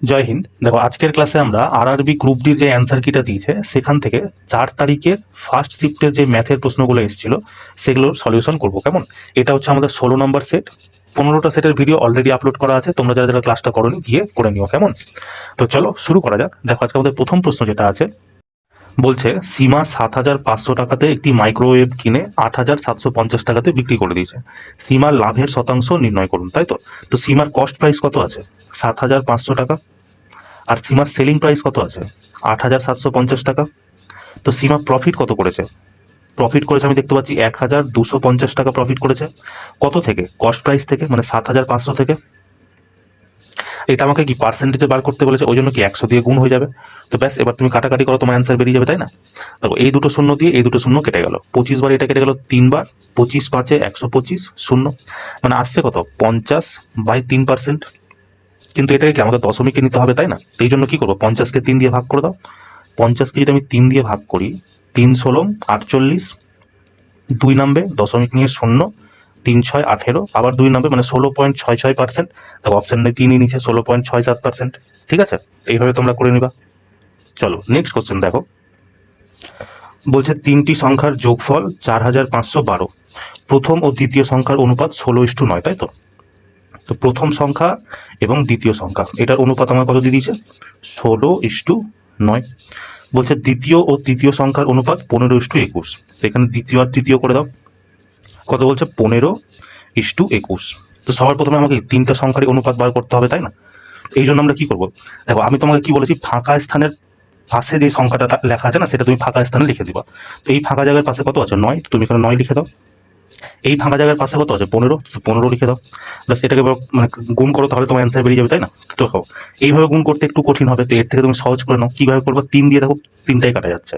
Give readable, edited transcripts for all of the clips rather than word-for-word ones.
জয় হিন্দ। দেখো, আজকের ক্লাসে আমরা আরআরবি গ্রুপ ডির যে অ্যান্সার কিটা দিয়েছে সেখান থেকে 4 তারিখের ফার্স্ট শিফটের যে ম্যাথের প্রশ্নগুলো এসেছিল সেগুলোর সলিউশন করব। কেমন? এটা হচ্ছে আমাদের 16 নম্বর সেট। 15টা সেটের ভিডিও অলরেডি আপলোড করা আছে, তোমরা যারা যারা ক্লাসটা করোনি গিয়ে করে নিও। কেমন? তো চলো শুরু করা যাক। দেখো, আজকে আমাদের প্রথম প্রশ্ন যেটা আছে, বলছে সীমা 7,500 টাকাতে একটি মাইক্রোওয়েভ কিনে 8,750 টাকাতে বিক্রি করে দিয়েছে। সীমার লাভের শতাংশ নির্ণয় করুন। তাই তো? তো সীমার কস্ট প্রাইস কত আছে? 7,500 টাকা। আর সীমার সেলিং প্রাইস কত আছে? 8,750 টাকা। তো সীমা প্রফিট কত করেছে? প্রফিট করেছে আমি দেখতে পাচ্ছি 1,250 টাকা প্রফিট করেছে। কত থেকে? কস্ট প্রাইস থেকে, মানে 7,500 থেকে। এটা আমাকে কি পার্সেন্টেজে বার করতে বলেছে, ওই জন্য কি 100 দিয়ে গুণ হয়ে যাবে। তো ব্যাস, এবার তুমি কাটাকাটি করো, তোমার অ্যান্সার বেরিয়ে যাবে, তাই না? দেখো, এই দুটো শূন্য দিয়ে এই দুটো শূন্য কেটে গেল। 25 বার এটা কেটে গেল 3 বার। 25 5 125 শূন্য, মানে আসছে কত? 50/3%। কিন্তু এটাকে কি আমাকে দশমিকে নিতে হবে, তাই না? এই জন্য কি করবো, 50কে 3 দিয়ে ভাগ করে দাও। 50কে যদি আমি 3 দিয়ে ভাগ করি, 3 ষোলো 48, 2 নামবে দশমিক নিয়ে শূন্য, 3 6 18, আবার 2 নামবে, মানে 16.66%। তো অপশন নেই, 3ই নিচে 16.67%। ঠিক আছে, এইভাবে তোমরা করে নিবা। চলো নেক্সট কোশ্চেন দেখো। বলছে 3টি সংখ্যার যোগফল 4,512। প্রথম ও দ্বিতীয় সংখ্যার অনুপাত 16:9। তাই তো? তো প্রথম সংখ্যা এবং দ্বিতীয় সংখ্যা এটার অনুপাত আমার কত দিয়ে দিয়েছে? 16:9। বলছে দ্বিতীয় ও তৃতীয় সংখ্যার অনুপাত 15:21। এখানে দ্বিতীয় আর তৃতীয় করে দাও। কত বলছে? 15:21। তো সবার প্রথমে আমাকে 3টা সংখ্যার অনুপাত বার করতে হবে, তাই না? এই জন্য আমরা কি করব? দেখো, আমি তোমাকে কি বলেছি, ফাঁকা স্থানের পাশে যে সংখ্যাটা লেখা আছে না, সেটা তুমি ফাঁকা স্থানে লিখে দিবা। তো এই ফাঁকা জায়গার পাশে কত আছে? 9, তো তুমি এখানে 9 লিখে দাও। এই ফাঁকা জায়গার পাশে কত আছে? 15, তো 15 লিখে দাও। ব্যাস, এটাকে মানে গুণ করো, তাহলে তোমার অ্যান্সার বেরিয়ে যাবে, তাই না? তো দেখো, এইভাবে গুণ করতে একটু কঠিন হবে, তো এর থেকে তুমি সহজ করে নাও। কিভাবে করবো? 3 দিয়ে দেখো, 3টাই কাটা যাচ্ছে।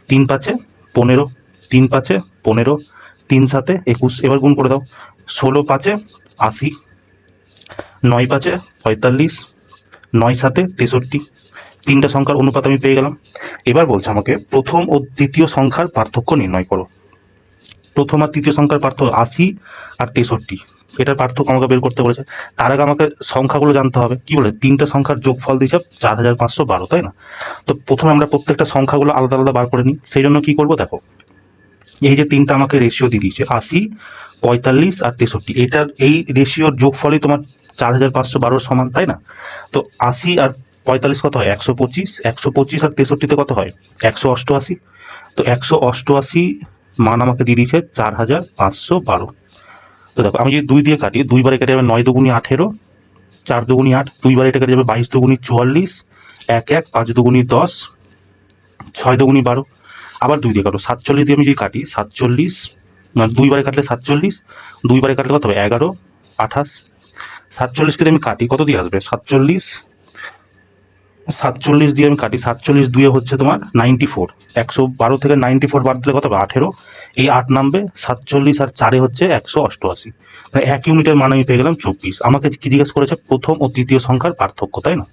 3 5 15, 3 5 15, 3 7 21। এবার গুণ করে দাও। 16 5 80, 9 5 45, 9 7 63। 3টা সংখ্যার অনুপাত আমি পেয়ে গেলাম। এবার বলছে আমাকে প্রথম ও দ্বিতীয় সংখ্যার পার্থক্য নির্ণয় করো। প্রথম আর তৃতীয় সংখ্যার পার্থক্য 80 আর 63, এটার পার্থক্য আমাকে বের করতে বলেছে। তার আগে আমাকে সংখ্যাগুলো জানতে হবে। কি বলে? 3টা সংখ্যার যোগফল দিয়েছে 4,512, তাই না? তো প্রথমে আমরা প্রত্যেকটা সংখ্যাগুলো আলাদা আলাদা বার করে নিই। সেই জন্য কি করবো, দেখো, এই যে 3টা আমাকে রেশিও দিয়ে দিয়েছে, 80 45 আর 63, এটার এই রেশিওর যোগফলই তোমার 4,512 সমান, তাই না? তো 80 আর 45 কত হয়? 125। 125 আর 63তে কত হয়? 188। তো 188 মান আমাকে দিয়ে দিয়েছে 4,512। তো দেখো, আমি যদি 2 দিয়ে কাটি, 2 বারে কেটে যাবে 9 দুগুণি 18, 4 দুগুণি 8, 2 বারে এটা কেটে যাবে 22 দুগুণি 44, 1 1 5 দুগুণি 10, 6 দুগুণি 12। আবার 2 দিয়ে কাটো, 47 দিয়ে আমি যদি কাটি, 47 মানে 2 বারে কাটলে 47, 2 বারে কাটলে কত হবে? 11 28। 47কে যদি আমি কাটি, কত দিয়ে আসবে? 47, 47 দিয়ে আমি কাটি, 47 দুয়ে হচ্ছে তোমার 94। 112 থেকে 94 বাদ দিলে কত হবে? 18। এই 8 নামবে, 47 আর 4 হচ্ছে 188, মানে 1 ইউনিটের মান আমি পেয়ে গেলাম 24। আমাকে কি জিজ্ঞেস করেছে? প্রথম ও তৃতীয় সংখ্যার পার্থক্য, তাই না?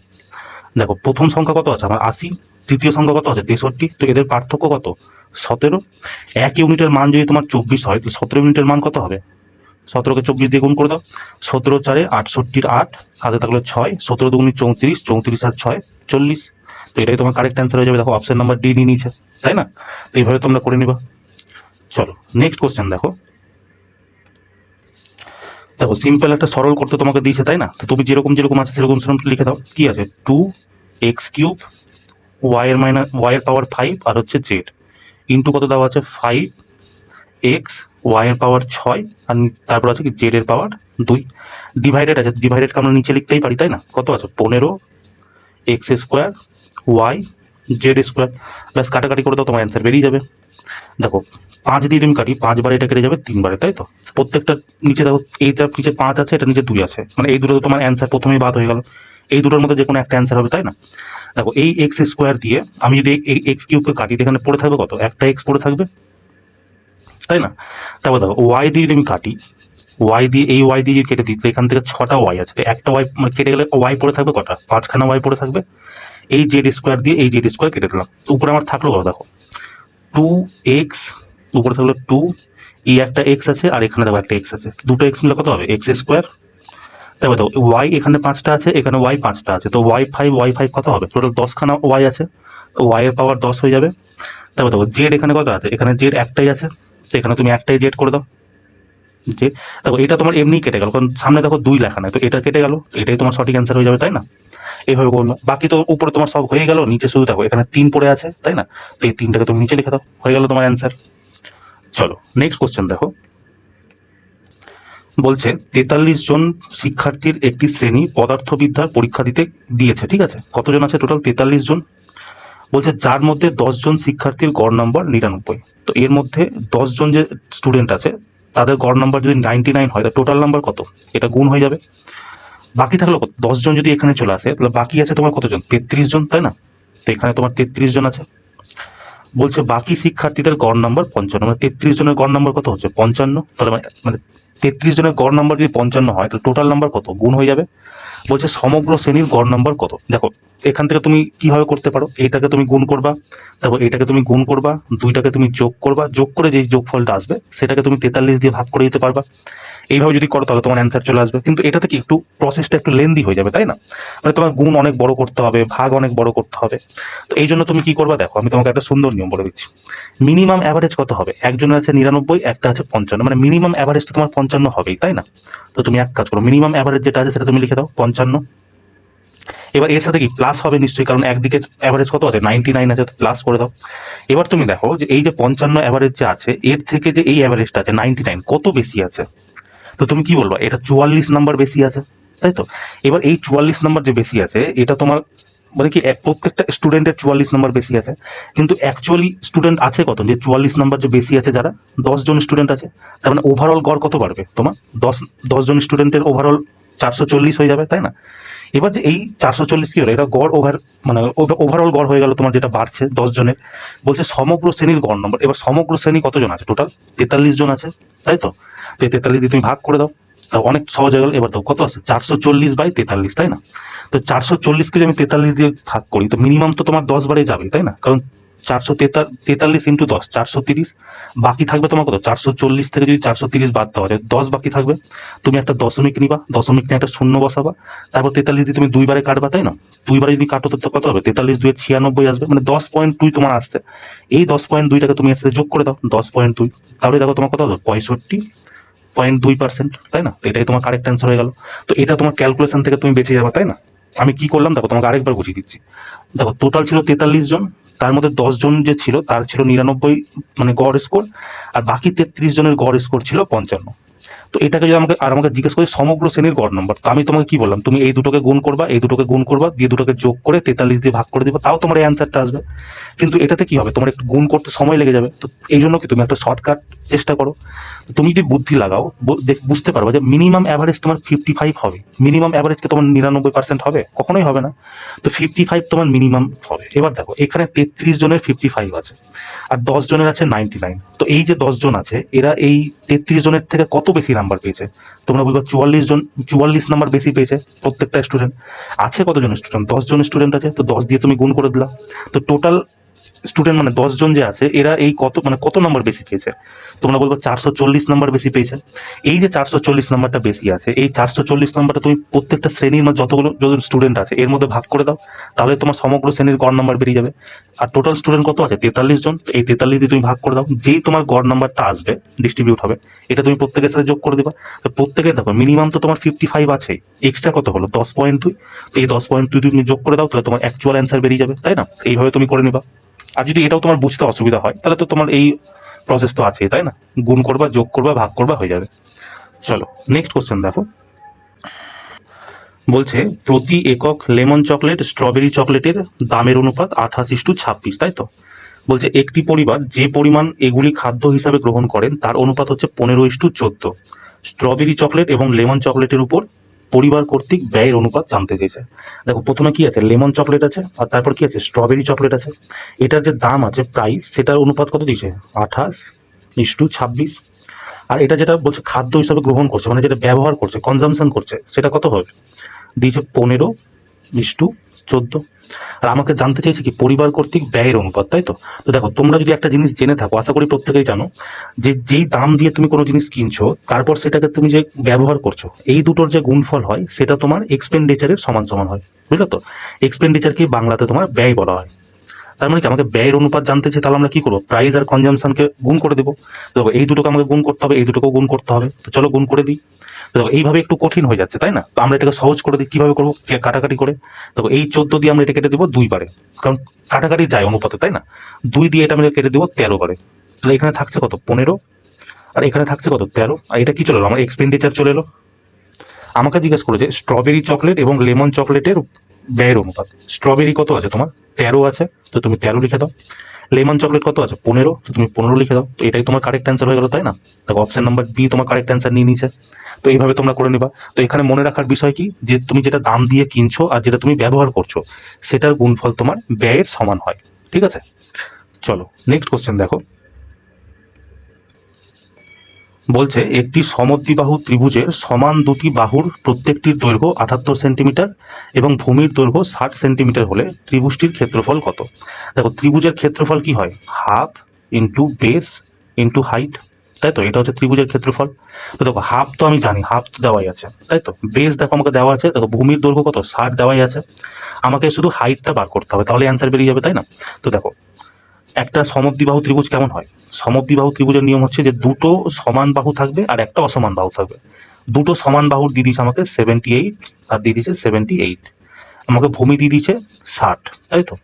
দেখো, প্রথম সংখ্যা কত আছে আমার? 80। তৃতীয় সংখ্যা কত আছে? 63। তো এদের পার্থক্য কত? 17। 1 ইউনিটের মান যদি তোমার 24 হয়, তো 17 ইউনিটের মান কত হবে? 17কে 24 দিয়ে গুণ করে দাও। 17 4 68, 8 হাতে থাকলো 6, 17 দুগুণি 34, 34 আর 6 40। তো এটাই তোমার কারেক্ট অ্যান্সার হয়ে যাবে। দেখো, অপশন নাম্বার ডি নিয়ে নিয়েছে, তাই না? তো এইভাবে তোমরা করে নিবা। চলো নেক্সট কোশ্চেন দেখো। দেখো, সিম্পল একটা সরল করতে তোমাকে দিয়েছে, তাই না? তো তুমি যেরকম যেরকম আছে সেরকম সেরকম লিখে দাও। কি আছে? 2x³ y এর পাওয়ার 5 আর হচ্ছে z ইন্টু কত দেওয়া আছে? 5x y এর পাওয়ার 6 আর তারপর আছে কি? z এর পাওয়ার 2। ডিভাইডেড আছে, ডিভাইডেডকে আমরা নিচে লিখতেই পারি, তাই না? কত আছে? 15x² y z²। ব্যাস, কাটাকাটি করে দাও, তোমার অ্যান্সার বেরিয়ে যাবে। দেখো, 5 দিয়ে তুমি কাটি, 5 বারে এটা কেটে যাবে 3 বারে, তাই তো? প্রত্যেকটা নিচে দেখো, এইটা নিচে 5 আছে, এটা নিচে 2 আছে, মানে এই দুটো তোমার অ্যান্সার প্রথমেই বাদ হয়ে গেল। এই দুটোর মধ্যে যে কোনো একটা অ্যান্সার হবে, তাই না? দেখো, এই x² দিয়ে আমি যদি এই x³ কাটি, এখানে পড়ে থাকবে কত? একটা x পড়ে থাকবে, তাই না? তারপর দেখো, y দিয়ে যদি আমি কাটি, y দিয়ে এই y দিয়ে যদি কেটে দিই, তো এখান থেকে 6টা y আছে, তো একটা y মানে কেটে গেলে y পড়ে থাকবে কটা? 5খানা y পড়ে থাকবে। এই z² দিয়ে এই z² কেটে দিলাম, উপরে আমার থাকলো কত? দেখো, 2x, উপরে থাকলো 2, এই একটা x আছে আর এখানে দেখো একটা x আছে, দুটো x মিলে কত হবে? x²। তারপর দেখো ওয়াই এখানে 5টা আছে, এখানে ওয়াই 5টা আছে, তো ওয়াই 5 কত হবে, টোটাল 10খানা ওয়াই আছে, তো ওয়াই এর পাওয়ার 10 হয়ে যাবে। তারপর দেখো জেড এখানে কত আছে, এখানে জেড একটাই আছে, তো এখানে তুমি একটাই জেড করে দাও। যে দেখো এটা তোমার এমনি কেটে গেল, কারণ সামনে দেখো 2 লেখা নাই, তো এটা কেটে গেল, এটাই তোমার সঠিক অ্যান্সার হয়ে যাবে, তাই না? এইভাবে করবো, বাকি তো উপরে তোমার সব হয়ে গেল, নিচে শুধু দেখো এখানে 3 পড়ে আছে, তাই না? তো এই 3টাকে তুমি নিচে লিখে দাও, হয়ে গেল তোমার অ্যান্সার। চলো নেক্সট কোশ্চেন দেখো। বলছে 43 জন শিক্ষার্থীর একটি শ্রেণী পদার্থবিদ্যার পরীক্ষা দিতে দিয়েছে, ঠিক আছে? কতজন আছে টোটাল? 43 জন। বলছে যার মধ্যে 10 জন শিক্ষার্থীর গড় নাম্বার 99। তো এর মধ্যে 10 জন যে স্টুডেন্ট আছে তাদের গড় নাম্বার যদি 99 হয়, তাহলে টোটাল নাম্বার কত? এটা গুণ হয়ে যাবে। বাকি থাকলো কত? 10 জন যদি এখানে চলে আসে, তাহলে বাকি আছে তোমার কতজন? 33 জন, তাই না? তো এখানে তোমার 33 জন আছে। বলছে বাকি শিক্ষার্থীদের গড় নাম্বার 55, মানে 33 জনের গড় নাম্বার কত হচ্ছে? 55। তাহলে মানে 33 জনের গড় নাম্বার যদি 55 হয়, তাহলে টোটাল নাম্বার কত? গুণ হয়ে যাবে। বলছে সমগ্র শ্রেণীর গড় নাম্বার কত? দেখো এখান থেকে তুমি কিভাবে করতে পারো, এইটাকে তুমি গুণ করবা, তারপর এইটাকে তুমি গুণ করবা, দুইটাকে তুমি যোগ করবা, যোগ করে যে যোগফলটা আসবে সেটাকে তুমি 43 দিয়ে ভাগ করে দিতে পারবা। এইভাবে যদি করো তাহলে তোমার অ্যান্সার চলে আসবে। কিন্তু এটা থেকে একটু প্রসেসটা একটু লেন্দি হয়ে যাবে, তাই না? মানে তোমার গুণ অনেক বড় করতে হবে, ভাগ অনেক বড় করতে হবে। তো এই জন্য তুমি কি করবা, দেখো আমি তোমাকে একটা সুন্দর নিয়ম বলে দিচ্ছি। মিনিমাম অ্যাভারেজ কত হবে? একজনের আছে 99, একটা আছে 55, মানে মিনিমাম অ্যাভারেজ তো তোমার 55 হবেই, তাই না? তো তুমি এক কাজ করো, মিনিমাম অ্যাভারেজ যেটা আছে সেটা তুমি লিখে দাও 55। এবার এর সাথে কি প্লাস হবে নিশ্চয়ই, কারণ একদিকে অ্যাভারেজ কত আছে? 99 আছে, প্লাস করে দাও। এবার তুমি দেখো যে এই যে 55 অ্যাভারেজ যে আছে, এর থেকে যে এই অ্যাভারেজটা আছে 99 কত বেশি আছে? তো তুমি কি বলবা? এটা 44 নাম্বার বেশি আছে, তাই তো? এবার এই 44 নাম্বার যে বেশি আছে, এটা তোমার মানে কি প্রত্যেকটা স্টুডেন্টের 44 নাম্বার বেশি আছে, কিন্তু অ্যাকচুয়ালি স্টুডেন্ট আছে কত? যে 44 নাম্বার যে বেশি আছে যারা, 10 জন স্টুডেন্ট আছে, তার মানে ওভারঅল গড় কত বাড়বে তোমার? 10 জন স্টুডেন্টের ওভারঅল 440 হয়ে যাবে, তাই না? এবার যে এই 440 কি হলো, এটা গড় মানে ওভারঅল গড় হয়ে গেল তোমার, যেটা বাড়ছে 10 জনের। বলছে সমগ্র শ্রেণীর গড় নম্বর, এবার সমগ্র শ্রেণী কতজন আছে টোটাল? 43 জন আছে, তাই তো? তো 43 দিয়ে তুমি ভাগ করে দাও, তা অনেক সহজ হয়ে গেল। এবার তো কত আছে? 440/43, তাই না? তো 440কে যদি আমি 43 দিয়ে ভাগ করি, তো মিনিমাম তো তোমার 10 বারে যাবে, তাই না? কারণ 443 ইন্টু 10 430, বাকি থাকবে তোমার কত? 440 থেকে যদি 430 বাদ দেওয়া যায় 10 বাকি থাকবে। তুমি একটা দশমিক নিবা, দশমিক নিয়ে একটা শূন্য বসাবা, তারপর 43 দিয়ে তুমি 2 বারে কাটবা, তাই না? 2 বারে যদি কাটো তো কত হবে? 43 2 96 আসবে, মানে 10.2 তোমার আসছে। এই 10.2টাকে তুমি এর সাথে যোগ করে দাও, 10.2, তাহলে দেখো তোমার কত হবে? 65.2%, তাই না? তো এটাই তোমার কারেক্ট অ্যান্সার হয়ে গেল। তো এটা তোমার ক্যালকুলেশন থেকে তুমি বেঁচে যাবে, তাই না? আমি কি করলাম দেখো, তোমাকে আরেকবার বুঝিয়ে দিচ্ছি। দেখো টোটাল ছিল 43 জন, তার মধ্যে 10 জন যে ছিল তার ছিল 99 মানে গড় স্কোর, আর বাকি 33 জনের গড় স্কোর ছিল 55। তো এটাকে যদি আমাকে জিজ্ঞেস করি সমগ্র শ্রেণীর গড় নম্বর, তো আমি তোমাকে কি বললাম? তুমি এই দুটোকে গুণ করবা, এই দুটোকে গুণ করবা, দিয়ে দুটোকে যোগ করে 43 দিয়ে ভাগ করে দিবা, তাও তোমার এই অ্যান্সারটা আসবে। কিন্তু এটাতে কি হবে, তোমার একটু গুণ করতে সময় লেগে যাবে। তো এই জন্য কি তুমি একটা শর্টকাট চেষ্টা করো। তুমি যদি বুদ্ধি লাগাও, বুঝতে পারবে যে মিনিমাম অ্যাভারেজ তোমার 55 হবে। মিনিমাম অ্যাভারেজ কি তোমার 99% হবে? কখনোই হবে না। তো 55 তোমার মিনিমাম হবে। এবার দেখো এখানে 33 জনের 55 আছে, আর 10 জনের আছে 99। তো এই যে 10 জন আছে, এরা এই 33 জনের থেকে কত বেশি নাম্বার পেয়েছে? তোমরা বলবো 44 নাম্বার বেশি পেয়েছে প্রত্যেকটা স্টুডেন্ট। আছে কতজন স্টুডেন্ট? 10 জন স্টুডেন্ট আছে, তো 10 দিয়ে তুমি গুণ করে দিলা। তো টোটাল স্টুডেন্ট মানে 10 জন যে আছে, এরা এই কত নাম্বার বেশি পেয়েছে? তোমরা বলবো 440 নাম্বার বেশি পেয়েছে। এই যে 440 নাম্বারটা বেশি আছে, এই 440 নাম্বারটা তুমি প্রত্যেকটা শ্রেণীর মধ্যে যত স্টুডেন্ট আছে এর মধ্যে ভাগ করে দাও, তাহলে তোমার সমগ্র শ্রেণীর গড় নাম্বার বেরিয়ে যাবে। আর টোটাল স্টুডেন্ট কত আছে? 43 জন। তো এই 43 দিয়ে তুমি ভাগ করে দাও, যেই তোমার গড় নাম্বারটা আসবে ডিস্ট্রিবিউট হবে, এটা তুমি প্রত্যেকের সাথে যোগ করে দিবা। তো প্রত্যেকের দেখো মিনিমাম তো তোমার 55 আছে, এক্সট্রা কত হলো? 10.2। তো এই 10.2 তুমি যোগ করে দাও, তাহলে তোমার অ্যাকচুয়াল অ্যান্সার বেরিয়ে যাবে, তাই না? এইভাবে তুমি করে নিবা। আর যদি এটাও তোমার বুঝতে অসুবিধা হয়, তাহলে তো তোমার এই প্রসেস তো আছেই, তাই না? গুণ করবা, যোগ করবা, ভাগ করবা, হয়ে যাবে। চলো নেক্সট কোশ্চেন দেখো। বলছে প্রতি একক লেমন চকলেট স্ট্রবেরি চকলেটের দামের অনুপাত 28:26, তাই তো? বলছে একটি পরিবার যে পরিমাণ এগুলি খাদ্য হিসাবে গ্রহণ করেন তার অনুপাত হচ্ছে 15:14। স্ট্রবেরি চকলেট এবং লেমন চকলেটের উপর পরিবার কর্তৃক ব্যয়ের অনুপাত জানতে চেয়েছে। দেখো প্রথমে কি আছে? লেমন চকলেট আছে, আর তারপর কি আছে? স্ট্রবেরি চকলেট আছে। এটার যে দাম আছে প্রাইস, সেটার অনুপাত কত দিয়েছে? 28:26। আর এটা যেটা বলছে খাদ্য হিসাবে গ্রহণ করছে, মানে যেটা ব্যবহার করছে, কনজামশন করছে, সেটা কত হবে? দিয়েছে 15 ইস টু 14। আর আমাকে জানতে চাইছে কি পরিবার কর্তৃক ব্যয়ের অনুপাত, তাই তো। তো দেখো তোমরা যদি একটা জিনিস জেনে থাকো, আশা করি প্রত্যেকেই জানো, যে যেই দাম দিয়ে তুমি কোনো জিনিস কিনছো তারপর সেটাকে তুমি যে ব্যবহার করছো, এই দুটোর যে গুণফল হয় সেটা তোমার এক্সপেন্ডিচারের সমান সমান হয়, বুঝলো তো। এক্সপেন্ডিচারকে বাংলাতে তোমার ব্যয় বলা হয়। তার মানে কি আমাকে ব্যয়ের অনুপাত জানতে চাই, তাহলে আমরা কি করবো, প্রাইস আর কনজামশনকে গুণ করে দেবো। দেখো এই দুটোকে আমাকে গুণ করতে হবে, এই দুটোকেও গুণ করতে হবে, তো চলো গুণ করে দিই। দেখো এইভাবে একটু কঠিন হয়ে যাচ্ছে, তাই না। তো আমরা এটাকে সহজ করে দিই, কিভাবে করবো, কাটাকাটি করে। দেখো এই 14 দিয়ে আমরা এটা কেটে দেবো 2 বারে, কারণ কাটাকাটি যায় অনুপাতে, তাই না। 2 দিয়ে এটা আমরা কেটে দেবো 13 বারে। তাহলে এখানে থাকছে কত, 15, আর এখানে থাকছে কত, 13। আর এটা কি চলে এলো, আমার এক্সপেন্ডিচার চলে এলো। আমাকে জিজ্ঞেস করো যে স্ট্রবেরি চকলেট এবং লেমন চকলেটের ব্যয়ের অনুপাত। স্ট্রবেরি কত আছে তোমার, 13 আছে, তো তুমি 13 লিখে দাও। লেমন চকলেট কত আছে, 15, তো তুমি 15 লিখে দাও। তো এটাই তোমার কারেক্ট অ্যান্সার হয়ে গেল, তাই না। দেখো অপশন নাম্বার বি তোমার কারেক্ট অ্যান্সার নিয়ে নিয়েছে। তো এইভাবে তোমরা করে নিবা। তো এখানে মনে রাখার বিষয় কি, যে তুমি যেটা দাম দিয়ে কিনছো আর যেটা তুমি ব্যবহার করছো সেটার গুণফল তোমার ব্যয়ের সমান হয়, ঠিক আছে। চলো নেক্সট কোশ্চেন দেখো। বলছে একটি সমদ্বিবাহু ত্রিভুজের সমান দুটি বাহুর প্রত্যেকটির দৈর্ঘ্য 78 সেন্টিমিটার এবং ভূমির দৈর্ঘ্য 60 সেন্টিমিটার হলে ত্রিভুজটির ক্ষেত্রফল কত। দেখো ত্রিভুজের ক্ষেত্রফল কি হয়, half into base into height, তাই তো। এটা হচ্ছে ত্রিভুজের ক্ষেত্রফল। তো দেখো হাফ তো আমি জানি, হাফ তো দেওয়াই আছে, তাই তো। বেস দেখো আমাকে দেওয়া আছে, দেখো ভূমির দৈর্ঘ্য কত, 60 দেওয়াই আছে। আমাকে শুধু হাইটটা বার করতে হবে, তাহলে অ্যান্সার বেরিয়ে যাবে, তাই না। তো দেখো একটা সমদ্বিবাহু ত্রিভুজ কেমন হয়, সমদ্বিবাহু ত্রিভুজের নিয়ম হচ্ছে যে দুটো সমান বাহু থাকবে আর একটা অসমান বাহু থাকবে। দুটো সমান বাহুর দিয়ে দিয়েছে আমাকে 78 আর দিয়ে দিয়েছে 78, আমাকে ভূমি দিয়ে দিয়েছে 60, তাই তো।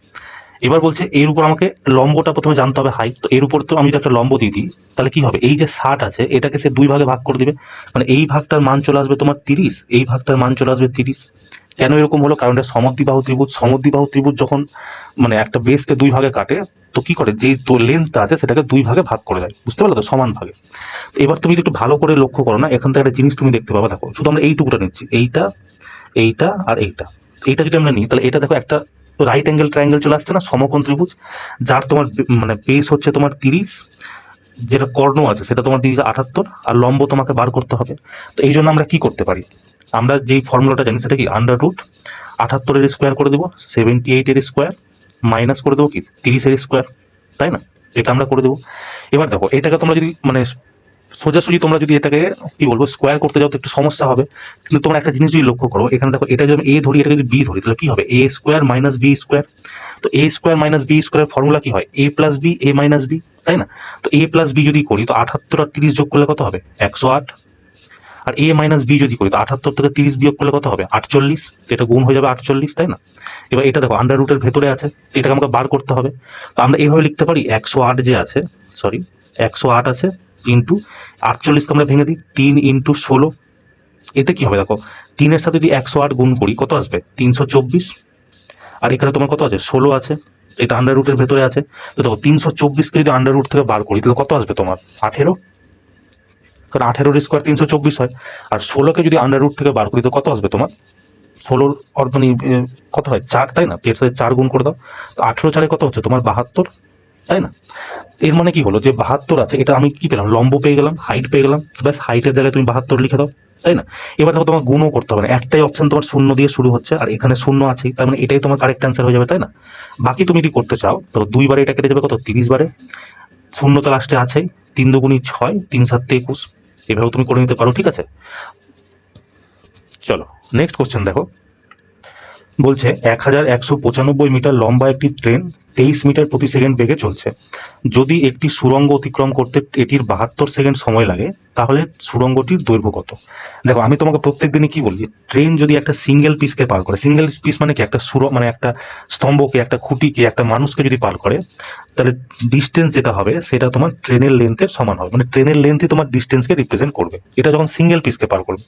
এবার বলছে এর উপর আমাকে লম্বটা প্রথমে জানতে হবে, হাইট। তো এর উপর তো আমি যদি একটা লম্ব দিয়ে দিই তাহলে কি হবে, এই যে 60 আছে এটাকে সে 2 ভাগে ভাগ করে দিবে, মানে এই ভাগটার মান চলে আসবে তোমার 30, এই ভাগটার মান চলে আসবে 30। কেন এরকম হলো, কারণ এটা সমদ্বিবাহু ত্রিভুজ। সমদ্বিবাহু ত্রিভুজ যখন মানে একটা বেসকে 2 ভাগে কাটে, তো কি করে, যে লেন্থটা আছে সেটাকে 2 ভাগে ভাগ করে দেয়, বুঝতে পারলে তো, সমান ভাগে। এবার তুমি যদি একটু ভালো করে লক্ষ্য করো না, এখান থেকে একটা জিনিস তুমি দেখতে পাবে। দেখো শুধু আমরা এইটুকুটা নিচ্ছি, এইটা, এইটা আর এইটা। এইটা যদি আমরা নিই তাহলে এটা দেখো একটা রাইট অ্যাঙ্গেল ট্রায়াঙ্গেল চলে আসছে না, সমকোণ ত্রিভুজ, যার তোমার মানে বেস হচ্ছে তোমার 30, যেটা কর্ণ আছে সেটা তোমার দিয়েছে 78, আর লম্ব তোমাকে বার করতে হবে। তো এই জন্য আমরা কি করতে পারি, আমরা যেই ফর্মুলাটা জানি সেটা কি, আন্ডার রুট 78-এর স্কোয়ার করে দেবো, 78-এর স্কোয়ার মাইনাস করে দেবো কি 30-এর স্কোয়ার, তাই না। এটা আমরা করে দেবো। এবার দেখো এটাকে তোমরা যদি মানে সোজাসুজি তোমরা যদি এটাকে কি বলবো স্কোয়ার করতে যাও তো একটু সমস্যা হবে। কিন্তু তোমরা একটা জিনিস যদি লক্ষ্য করো, এখানে দেখো এটা যদি আমি এ ধরি, এটা যদি বি ধরি, তাহলে কি হবে, A square minus B square. তো A square minus B square formula কি হয়, A plus B A minus B, তাই না। তো এ প্লাস বি যদি করি তো 78 আর 30 যোগ করলে কত হবে, 108। আর এ মাইনাস বি যদি করি তো 78 থেকে 30 বিয়োগ করলে কত হবে, 48। এটা গুণ হয়ে যাবে 48, তাই না। এবার এটা দেখো আন্ডার রুটের ভেতরে আছে, এটাকে আমাকে বার করতে হবে। তো আমরা এইভাবে লিখতে পারি 108 যে আছে, সরি 108 আছে ইন্টু 48কে আমরা ভেঙে দিই 3 ইন্টু 16। এতে কি হবে দেখো, 3-এর সাথে যদি 108 গুণ করি কত আসবে, 324। আর এখানে তোমার কত আছে, 16 আছে, এটা আন্ডার রুটের ভেতরে আছে। তো দেখো 324কে যদি আন্ডার রুট থেকে বার করি তাহলে কত আসবে তোমার, 18, কারণ 18-এর স্কোয়ার 324 হয়। আর 16কে যদি আন্ডার রুট থেকে বার করি তো কত আসবে তোমার, 16 অর্ধ কত হয় 4, তাই না। এর সাথে 4 গুণ করে দাও, তো 18 কত হচ্ছে তোমার 72, তাই না। এর মানে কি হলো, যে 72 আছে, এটা আমি কি পেলাম, লম্ব পেয়ে গেলাম, হাইট পেয়ে গেলাম, ব্যাস হাইটের জায়গায় তুমি 72 লিখে দাও, তাই না। এবার দেখো তোমার গুণও করতে হবে না, একটাই অপশন তোমার শূন্য দিয়ে শুরু হচ্ছে আর এখানে শূন্য আছেই, তার মানে এটাই তোমার কারেক্ট অ্যান্সার হয়ে যাবে, তাই না। বাকি তুমি যদি করতে চাও তো 2 বারে এটা কেটে যাবে কত, 30 বারে, শূন্য তো লাস্টে আছেই, 3 দুগুণী 6, 3 7 21, এভাবেও তুমি করে নিতে পারো, ঠিক আছে। চলো নেক্সট কোশ্চেন দেখো। বলছে 1195 মিটার লম্বা একটি ট্রেন 23 মিটার প্রতি সেকেন্ড বেগে চলছে। যদি একটি সুড়ঙ্গ অতিক্রম করতে এটির 72 সেকেন্ড সময় লাগে তাহলে সুড়ঙ্গটির দৈর্ঘ্য কত। দেখো আমি তোমাকে প্রত্যেক দিনই কি বলি, ট্রেন যদি একটা সিঙ্গেল পিসকে পার করে, সিঙ্গেল পিস মানে কি, একটা মানে একটা স্তম্ভকে, একটা খুঁটিকে, একটা মানুষকে যদি পার করে, তাহলে ডিস্টেন্স যেটা হবে সেটা তোমার ট্রেনের লেন্থের সমান হবে, মানে ট্রেনের লেন্থই তোমার ডিস্টেন্সকে রিপ্রেজেন্ট করবে, এটা যখন সিঙ্গেল পিসকে পার করবে।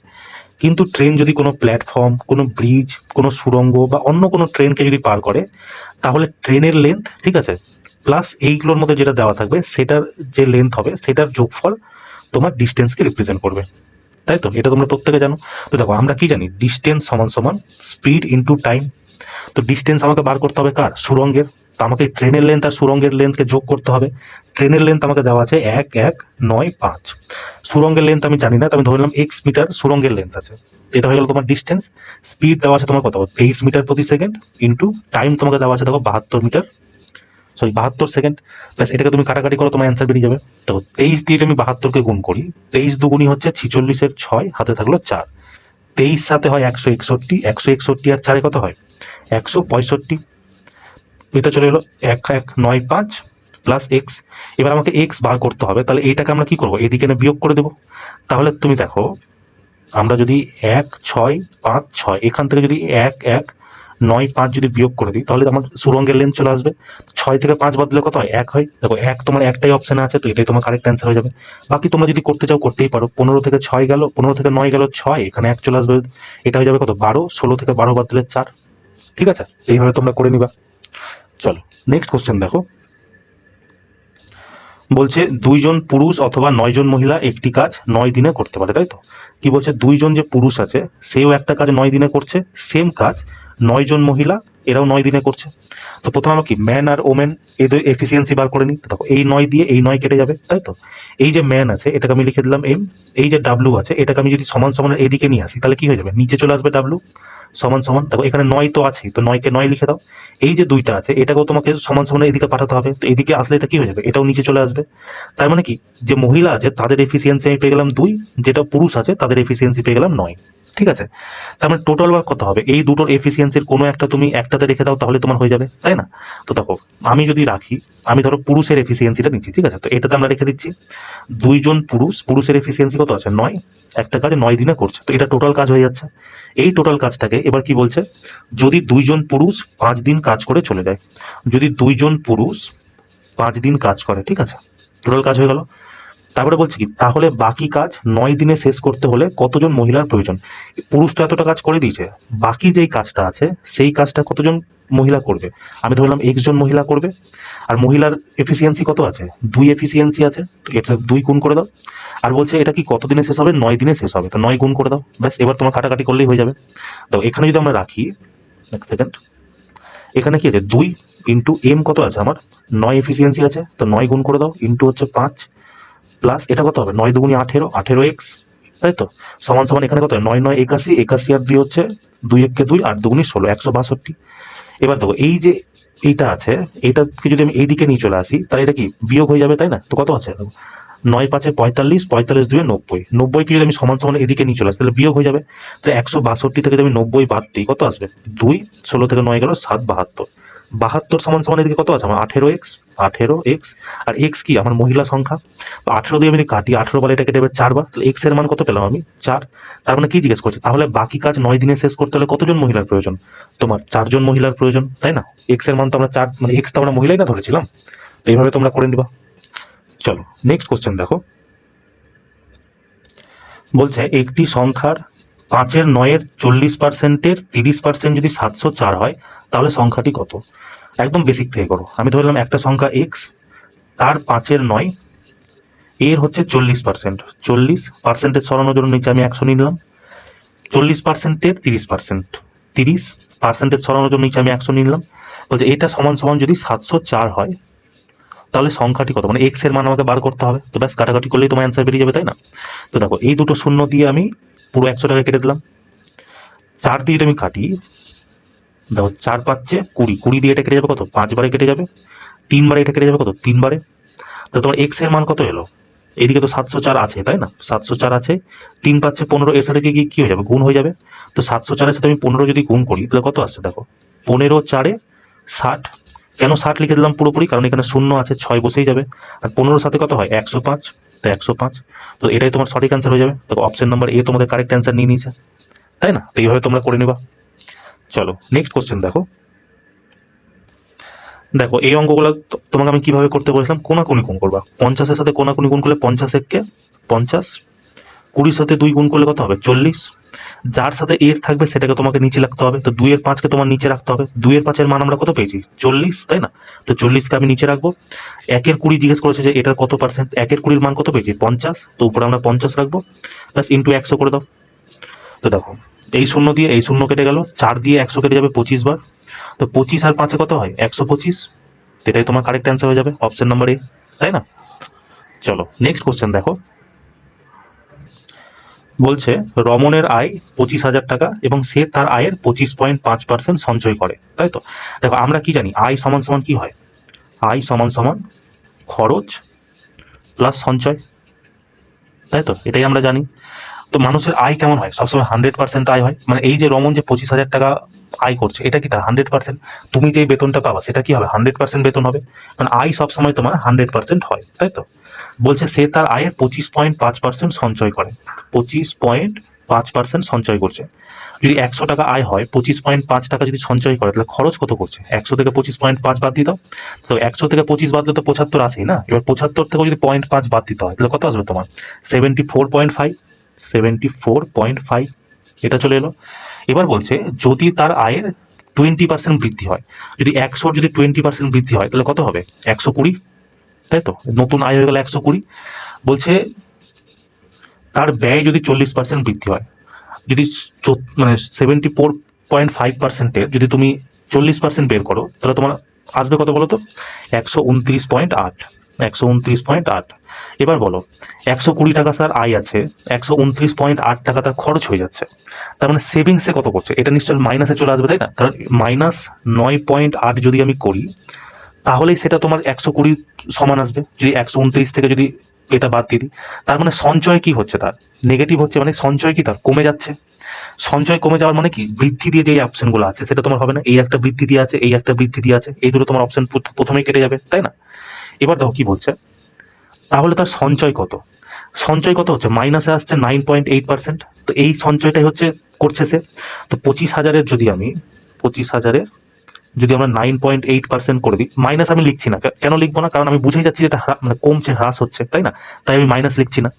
কিন্তু ট্রেন যদি কোনো প্ল্যাটফর্ম, কোনো ব্রিজ, কোনো সুড়ঙ্গ বা অন্য কোনো ট্রেনকে যদি পার করে, তাহলে ট্রেনের লেন্থ, ঠিক আছে, প্লাস এইগুলোর মধ্যে যেটা দেওয়া থাকবে সেটার যে লেন্থ হবে সেটার যোগফল তোমার ডিস্টেন্সকে রিপ্রেজেন্ট করবে, তাই তো। এটা তোমরা প্রত্যেকে জানো। তো দেখো আমরা কি জানি, ডিস্টেন্স সমান সমান স্পিড ইন্টু টাইম। তো ডিস্টেন্স আমাকে বার করতে হবে কার, সুড়ঙ্গের। তো আমাকে ট্রেনের লেন্থ আর সুড়ঙ্গের লেন্থকে যোগ করতে হবে। ট্রেনের লেন্থ আমাকে দেওয়া আছে 1195, সুড়ঙ্গের লেন্থ আমি জানি না, তো আমি ধরে নিলাম x মিটার সুড়ঙ্গের লেন্থ আছে। এটা হয়ে গেল তোমার ডিস্টেন্স। স্পিড দেওয়া আছে তোমার কত, 23 মিটার প্রতি সেকেন্ড, ইন্টু টাইম তোমাকে দেওয়া আছে দেখো 72 সেকেন্ড। ব্যাস এটাকে তুমি কাটাকাটি করো, তোমার অ্যান্সার বেরিয়ে যাবে। তো 23 দিয়ে আমি 72কে গুণ করি, 23 দুগুণি হচ্ছে 46-এর 6, হাতে থাকলো 4, 23 সাথে হয় 161, 161 আর 4 কত হয় 165। এটা চলে এলো 1195 প্লাস এক্স। এবার আমাকে এক্স বার করতে হবে, তাহলে এইটাকে আমরা কি করবো, এদিকে এনে বিয়োগ করে দেবো। তাহলে তুমি দেখো, আমরা যদি 1656 এখান থেকে যদি 1195 যদি বিয়োগ করে দিই, তাহলে আমার সুরঙ্গের লেন্থ চলে আসবে। 6 থেকে 5 বাদ দিলে কত হয়, 1 হয়। দেখো 1 তোমার একটাই অপশানে আছে, তো এটাই তোমার কারেক্ট অ্যান্সার হয়ে যাবে। বাকি তোমরা যদি করতে চাও করতেই পারো। 15 থেকে 6 গেল, 15 থেকে 9 গেল 6, এখানে 1 চলে আসবে, এটা হয়ে যাবে কত 12, 16 থেকে 12 বাদ দিলে 4। ঠিক আছে, এইভাবে তোমরা করে নিবা। চলো নেক্সট কোশ্চেন দেখো। বলছে 2 জন পুরুষ অথবা 9 জন মহিলা একটি কাজ 9 দিনে করতে পারে, তাই তো? কি বলছে, 2 জন যে পুরুষ আছে সেও একটা কাজ 9 দিনে করছে, সেম কাজ 9 জন মহিলা এরাও 9 দিনে করছে। তো প্রথমে আমরা কি ম্যান আর ওমেন এদের এফিসিয়েন্সি বার করে নিই। দেখো এই 9 দিয়ে এই 9 কেটে যাবে, তাই তো? এই যে ম্যান আছে এটাকে আমি লিখে দিলাম এম, এই যে ডাব্লু আছে এটাকে আমি যদি সমান সমান এদিকে নিয়ে আসি, তাহলে কি হয়ে যাবে, নিচে চলে আসবে ডাব্লু সমান সমান। দেখো এখানে 9 তো আছেই, তো 9 কে 9 লিখে দাও। এই যে 2টা আছে এটাকেও তোমাকে সমান সমান এদিকে পাঠাতে হবে, তো এদিকে আসলে এটা কি হয়ে যাবে, এটাও নিচে চলে আসবে। তার মানে কি, যে মহিলা আছে তাদের এফিসিয়েন্সি আমি পেয়ে গেলাম 2, যেটা পুরুষ আছে তাদের এফিসিয়েন্সি পেয়ে গেলাম 9। ঠিক আছে, তার মানে টোটাল বার কত হবে, এই দুটোর এফিসিয়েন্সির কোনো একটা তুমি একটাতে রেখে দাও, তাহলে তোমার হয়ে যাবে, তাই না? তো দেখো আমি যদি রাখি, আমি ধরো পুরুষের এফিসিয়েন্সিটা নিচ্ছি, ঠিক আছে, তো এটাতে আমরা রেখে দিচ্ছি 2 জন পুরুষের এফিসিয়েন্সি কত আছে 9, একটা কাজ 9 দিনে করছে, তো এটা টোটাল কাজ হয়ে যাচ্ছে। এই টোটাল কাজটাকে এবার কি বলছে, যদি 2 জন পুরুষ 5 দিন কাজ করে চলে যায়, যদি 2 জন পুরুষ 5 দিন কাজ করে, ঠিক আছে, টোটাল কাজ হয়ে গেল। তারপরে বলছি কি, তাহলে বাকি কাজ 9 দিনে শেষ করতে হলে কতজন মহিলার প্রয়োজন? পুরুষ তো এতটা কাজ করে দিয়েছে, বাকি যেই কাজটা আছে সেই কাজটা কতজন মহিলা করবে? আমি ধরলাম x জন মহিলা করবে, আর মহিলার এফিসিয়েন্সি কত আছে, 2 এফিসিয়েন্সি আছে, তো এটা 2 গুণ করে দাও। আর বলছে এটা কি কত দিনে শেষ হবে, 9 দিনে শেষ হবে, তো 9 গুণ করে দাও, ব্যাস এবার তোমার কাটাকাটি করলেই হয়ে যাবে। তো এখানে যদি আমরা রাখি, এক সেকেন্ড, এখানে কি আছে 2 ইন্টু এম কত আছে আমার 9 এফিসিয়েন্সি আছে, তো 9 গুণ করে দাও, ইন্টু হচ্ছে 5, প্লাস এটা কত হবে 9 দুগুণি 18, 18 এক্স, তাই তো, সমান সমান এখানে কত হয় 9 9 81, 81 আর 2 হচ্ছে 2 1 কে 2 আর 2 গুণি 16, 162। এবার দেখো এই যে এইটা আছে, এইটাকে যদি আমি এইদিকে নিয়ে চলে আসি, তাহলে এটা কি বিয়োগ হয়ে যাবে, তাই না? তো কত আছে 9 5 45, 45 2 90, 90 কে যদি আমি সমান সমান এদিকে নিয়ে চলে আসি তাহলে বিয়োগ হয়ে যাবে। তো 162 থেকে যদি আমি 90 বাদ দিই কত আসবে, 2, 16 থেকে 9 গেল 7, 72, 72 সমান সমান এদিকে কত আছে আমার 18 এক্স, 18 এক্স। আর এক্স কি আমার মহিলা সংখ্যা, তো 18 দিয়ে আমি যদি কাটি, 18 বার এটা কেটে যাবে 4 বার, তাহলে এক্স এর মান কত পেলাম আমি 4। তার মানে কি জিজ্ঞেস করছে, তাহলে বাকি কাজ 9 দিনে শেষ করতে হলে কতজন মহিলার প্রয়োজন? তোমার 4 জন মহিলার প্রয়োজন, তাই না? এক্স এর মান তো আমরা 4, মানে এক্স তো আমরা মহিলাই না ধরেছিলাম, তো এইভাবে তোমরা করে নিবা। চলো নেক্সট কোশ্চেন দেখো। বলছে একটি সংখ্যার 5-এর 9-এর 40%-এর 30% যদি 704 হয়, তাহলে সংখ্যাটি কত? একদম বেসিক থেকে করো। আমি ধরলাম একটা সংখ্যা এক্স, তার 5-এর 9 এর হচ্ছে 40%, 40% সরানোর জন্য নিচে আমি 100 নিলাম, 40%-এর 30%, 30% সরানোর জন্য নিচে আমি 100 নিলাম। বলছে এটা সমান সমান যদি 704 হয়, তাহলে সংখ্যাটি কত, মানে এক্স এর মান আমাকে বার করতে হবে। তো ব্যাস কাটাকাটি করলেই তোমার অ্যান্সার বেরিয়ে যাবে, তাই না? তো দেখো এই দুটো শূন্য দিয়ে আমি পুরো 100 টাকা কেটে দিলাম, 4 দিয়ে আমি কাটি, দেখো 4 পাচ্ছে 20, 20 দিয়ে এটা কেটে যাবে কত, 5 বারে কেটে যাবে, 3 বারে এটা কেটে যাবে কত, 3 বারে। তো তোমার এক্স এর মান কত এলো, এইদিকে তো 704 আছে, তাই না? 704 আছে, 3 পাচ্ছে 15, এর সাথে কি হয়ে যাবে, গুণ হয়ে যাবে। তো 704-এর সাথে আমি 15 যদি গুণ করি তাহলে কত আসছে দেখো, 15 4-এ 60। কেন 60 লিখে দিলাম পুরোপুরি, কারণ এখানে শূন্য আছে, 6 বসেই যাবে। আর 15-র সাথে কত হয় 105, তো 105, তো এটাই তোমার সঠিক অ্যান্সার হয়ে যাবে। দেখো অপশন নাম্বার এ তোমাদের কারেক্ট অ্যান্সার নিয়ে নিয়েছে, তাই না? তো এইভাবে তোমরা করে নিবা। চলো নেক্সট কোশ্চেন দেখো। দেখো এই অঙ্কগুলো তোমাকে আমি কিভাবে করতে বলেছিলাম, কোনাকুনি গুণ করবা। 50-এর সাথে কোনাকুনি গুণ করলে 50 এককে 50, 20-র সাথে 2 গুণ করলে কত হবে 40, যার সাথে এর থাকবে সেটাকে তোমাকে নিচে রাখতে হবে। তো 2 এর 5-কে তোমার নিচে রাখতে হবে, 2 এর 5-এর মান আমরা কত পেয়েছি 40, তাই না? তো 40-কে আমি নিচে রাখবো। 1-এর 20 জিজ্ঞেস করেছে যে এটার কত পার্সেন্ট, 1-এর 20-র মান কত পেয়েছি 50, তো উপরে আমরা 50 রাখবো, প্লাস ইন্টু 100 করে দাও। তো দেখো এই শূন্য দিয়ে এই শূন্য কেটে গেল, 4 দিয়ে 100 কেটে যাবে 25 বার, তো 25 আর 5-এ কত হয় 125, এটাই তোমার কারেক্ট অ্যান্সার হয়ে যাবে, অপশন নাম্বার এ, তাই না? চলো নেক্সট কোশ্চেন দেখো। বলছে রমণের আয় 25,000 টাকা এবং সে তার আয়ের 25.5% সঞ্চয় করে, তাই তো? দেখো আমরা কি জানি, আয় সমান সমান কি হয়, আয় সমান সমান খরচ প্লাস সঞ্চয়, তাই তো? এটাই আমরা জানি। তো মানুষের আয় কেমন হয়, সবসময় 100% আয় হয়। মানে এই যে রমন যে 25,000 টাকা আয় করছে, এটা কি তার 100%? তুমি যে বেতনটা পাবা সেটা কি হবে, 100% বেতন হবে। মানে আয় সবসময় তোমার 100% হয়, তাই তো? বলছে সে তার আয়ের 25.5% সঞ্চয় করে, 25.5% সঞ্চয় করছে। যদি 100 টাকা আয় হয়, 25.5 টাকা যদি সঞ্চয় করে, তাহলে খরচ কত করছে? 100 থেকে 25.5 বাদ দিয়ে দাও। তো 100 থেকে 25 বাদ দিলে তো 75 আসেই না। এবার 75 থেকে যদি 0.5 বাদ দিতে হয়, তাহলে কত আসবে তোমার? 74.5, 74.5 এটা চলে এলো। এবার বলছে যদি তার আয়ের 20% বৃদ্ধি হয়, যদি 100 যদি 20% বৃদ্ধি হয়, তাহলে কত হবে? 120, তাই তো? নতুন আয় হয়ে গেল 120। বলছে তার ব্যয় যদি 40% বৃদ্ধি হয়, যদি মানে 74.5%-এর যদি তুমি 40% বের করো, তাহলে তোমার আসবে কত বলো তো? 129.8, 129.8। এবার বলো 120 টাকা তার আয় আছে, 129.8 টাকা তার খরচ হয়ে যাচ্ছে, তার মানে সেভিংসে কত করছে? এটা নিশ্চয় মাইনাসে চলে আসবে, তাই না? কারণ -9.8 যদি আমি করি, তাহলেই সেটা তোমার 120 সমান আসবে। যদি 129 থেকে যদি এটা বাদ দিয়ে দিই, তার মানে সঞ্চয় কি হচ্ছে, তার নেগেটিভ হচ্ছে। মানে সঞ্চয় কি তার কমে যাচ্ছে। সঞ্চয় কমে যাওয়ার মানে কি, বৃদ্ধি দিয়ে যে অপশনগুলো আছে সেটা তোমার হবে না। এই একটা বৃদ্ধি দিয়ে আছে, এই একটা বৃদ্ধি দিয়ে আছে, এই দুটো তোমার অপশন প্রথমেই কেটে যাবে, তাই না? এবার দেখো কি বলছে, তাহলে তার সঞ্চয় কত? সঞ্চয় কত হচ্ছে, মাইনাসে আসছে 9.8%। তো এই সঞ্চয়টাই হচ্ছে করছে সে। তো 25,000-এর যদি আমি 25,000-এর যদি আমরা 9.8% করে দিই, মাইনাস আমি লিখছি না। কেন লিখবো না? কারণ আমি বুঝেই যাচ্ছি যেটা মানে কমছে, হ্রাস হচ্ছে, তাই না? তাই আমি মাইনাস লিখছি না।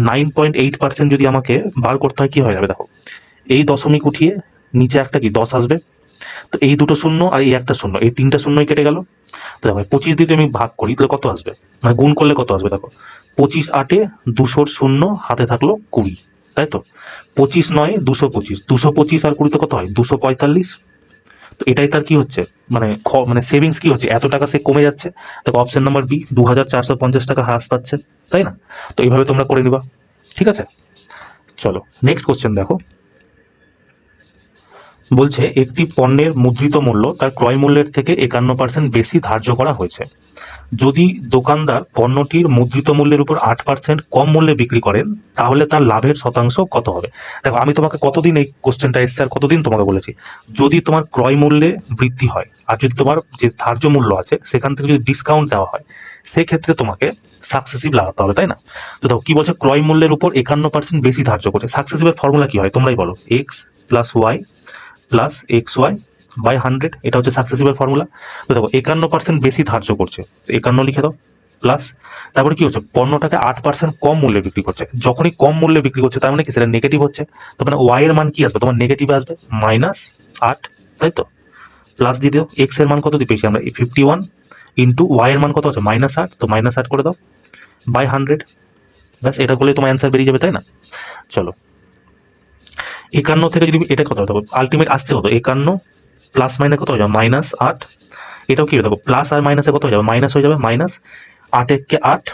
9.8% যদি আমাকে বার করতে হয়, কি হয়ে যাবে দেখো, এই দশমিক উঠিয়ে নিচে একটা কি 10 আসবে। তো এই দুটো শূন্য আর এই একটা শূন্য, এই তিনটা শূন্যই কেটে গেল। তো দেখো 25 দিয়ে আমি ভাগ করি, তাহলে কত আসবে, মানে গুণ করলে কত আসবে দেখো, 25 8-এ 200-র শূন্য, হাতে থাকলো 20, তাই তো? 25 9-এ 225, 225 আর 20 কত হয়, 245। তো এটাই তার কি হচ্ছে, মানে মানে সেভিংস কি হচ্ছে, এত টাকা সে কমে যাচ্ছে। দেখো অপশন নাম্বার বি, 2,450 টাকা হ্রাস পাচ্ছে, তাই না? তো এইভাবে তোমরা করে নিবা, ঠিক আছে? চলো নেক্সট কোশ্চেন দেখো। বলছে একটি পণ্যের মুদ্রিত মূল্য তার ক্রয় মূল্যের থেকে 51% বেশি ধার্য করা হয়েছে। যদি দোকানদার পণ্যটির মুদ্রিত মূল্যের উপর 8% কম মূল্যে বিক্রি করেন, তাহলে তার লাভের শতাংশ কত হবে? দেখো আমি তোমাকে কতদিন এই কোশ্চেনটা এসছে আর কতদিন তোমাকে বলেছি, যদি তোমার ক্রয় মূল্যে বৃদ্ধি হয় আর যদি তোমার যে ধার্য মূল্য আছে সেখান থেকে যদি ডিসকাউন্ট দেওয়া হয়, সেক্ষেত্রে তোমাকে সাকসেসিভ লাগাতে হবে, তাই না? তো দেখো কি বলছে, ক্রয় মূল্যের উপর 51% বেশি ধার্য করছে। সাকসেসিভের ফর্মুলা কি হয় তোমরাই বলো, x plus y plus x y by 100, এটা হচ্ছে সাকসেসিভের ফর্মুলা। তো দেখো 51% বেশি ধার্য করছে, 51 লিখে দাও, প্লাস তারপরে কি হচ্ছে, পণ্যটাকে 8% কম মূল্যে বিক্রি করছে। যখনই কম মূল্যে বিক্রি করছে তার মানে কি, সেটা নেগেটিভ হচ্ছে। তো মানে ওয়াই এর মান কি আসবে তোমার, নেগেটিভ আসবে, -8, তাই তো? প্লাস দিয়ে দাও, এক্স এর মান কত দিয়ে পেয়েছি আমরা, 51 ইন্টু ওয়াই এর মান কত আছে, -8, তো -8 করে দাও বাই 100। ব্যাস, এটা করলে তোমার অ্যান্সার বেরিয়ে যাবে, তাই না? চলো 51 থেকে যদি এটা কত হবে, আলটিমেট আসছে কত, 51 প্লাস মাইনাস কত হয়ে যাবে, -8। এটাও কি হয়ে যাবে, প্লাস আর মাইনাসে কত হয়ে যাবে, মাইনাস হয়ে যাবে, -8 একে 8,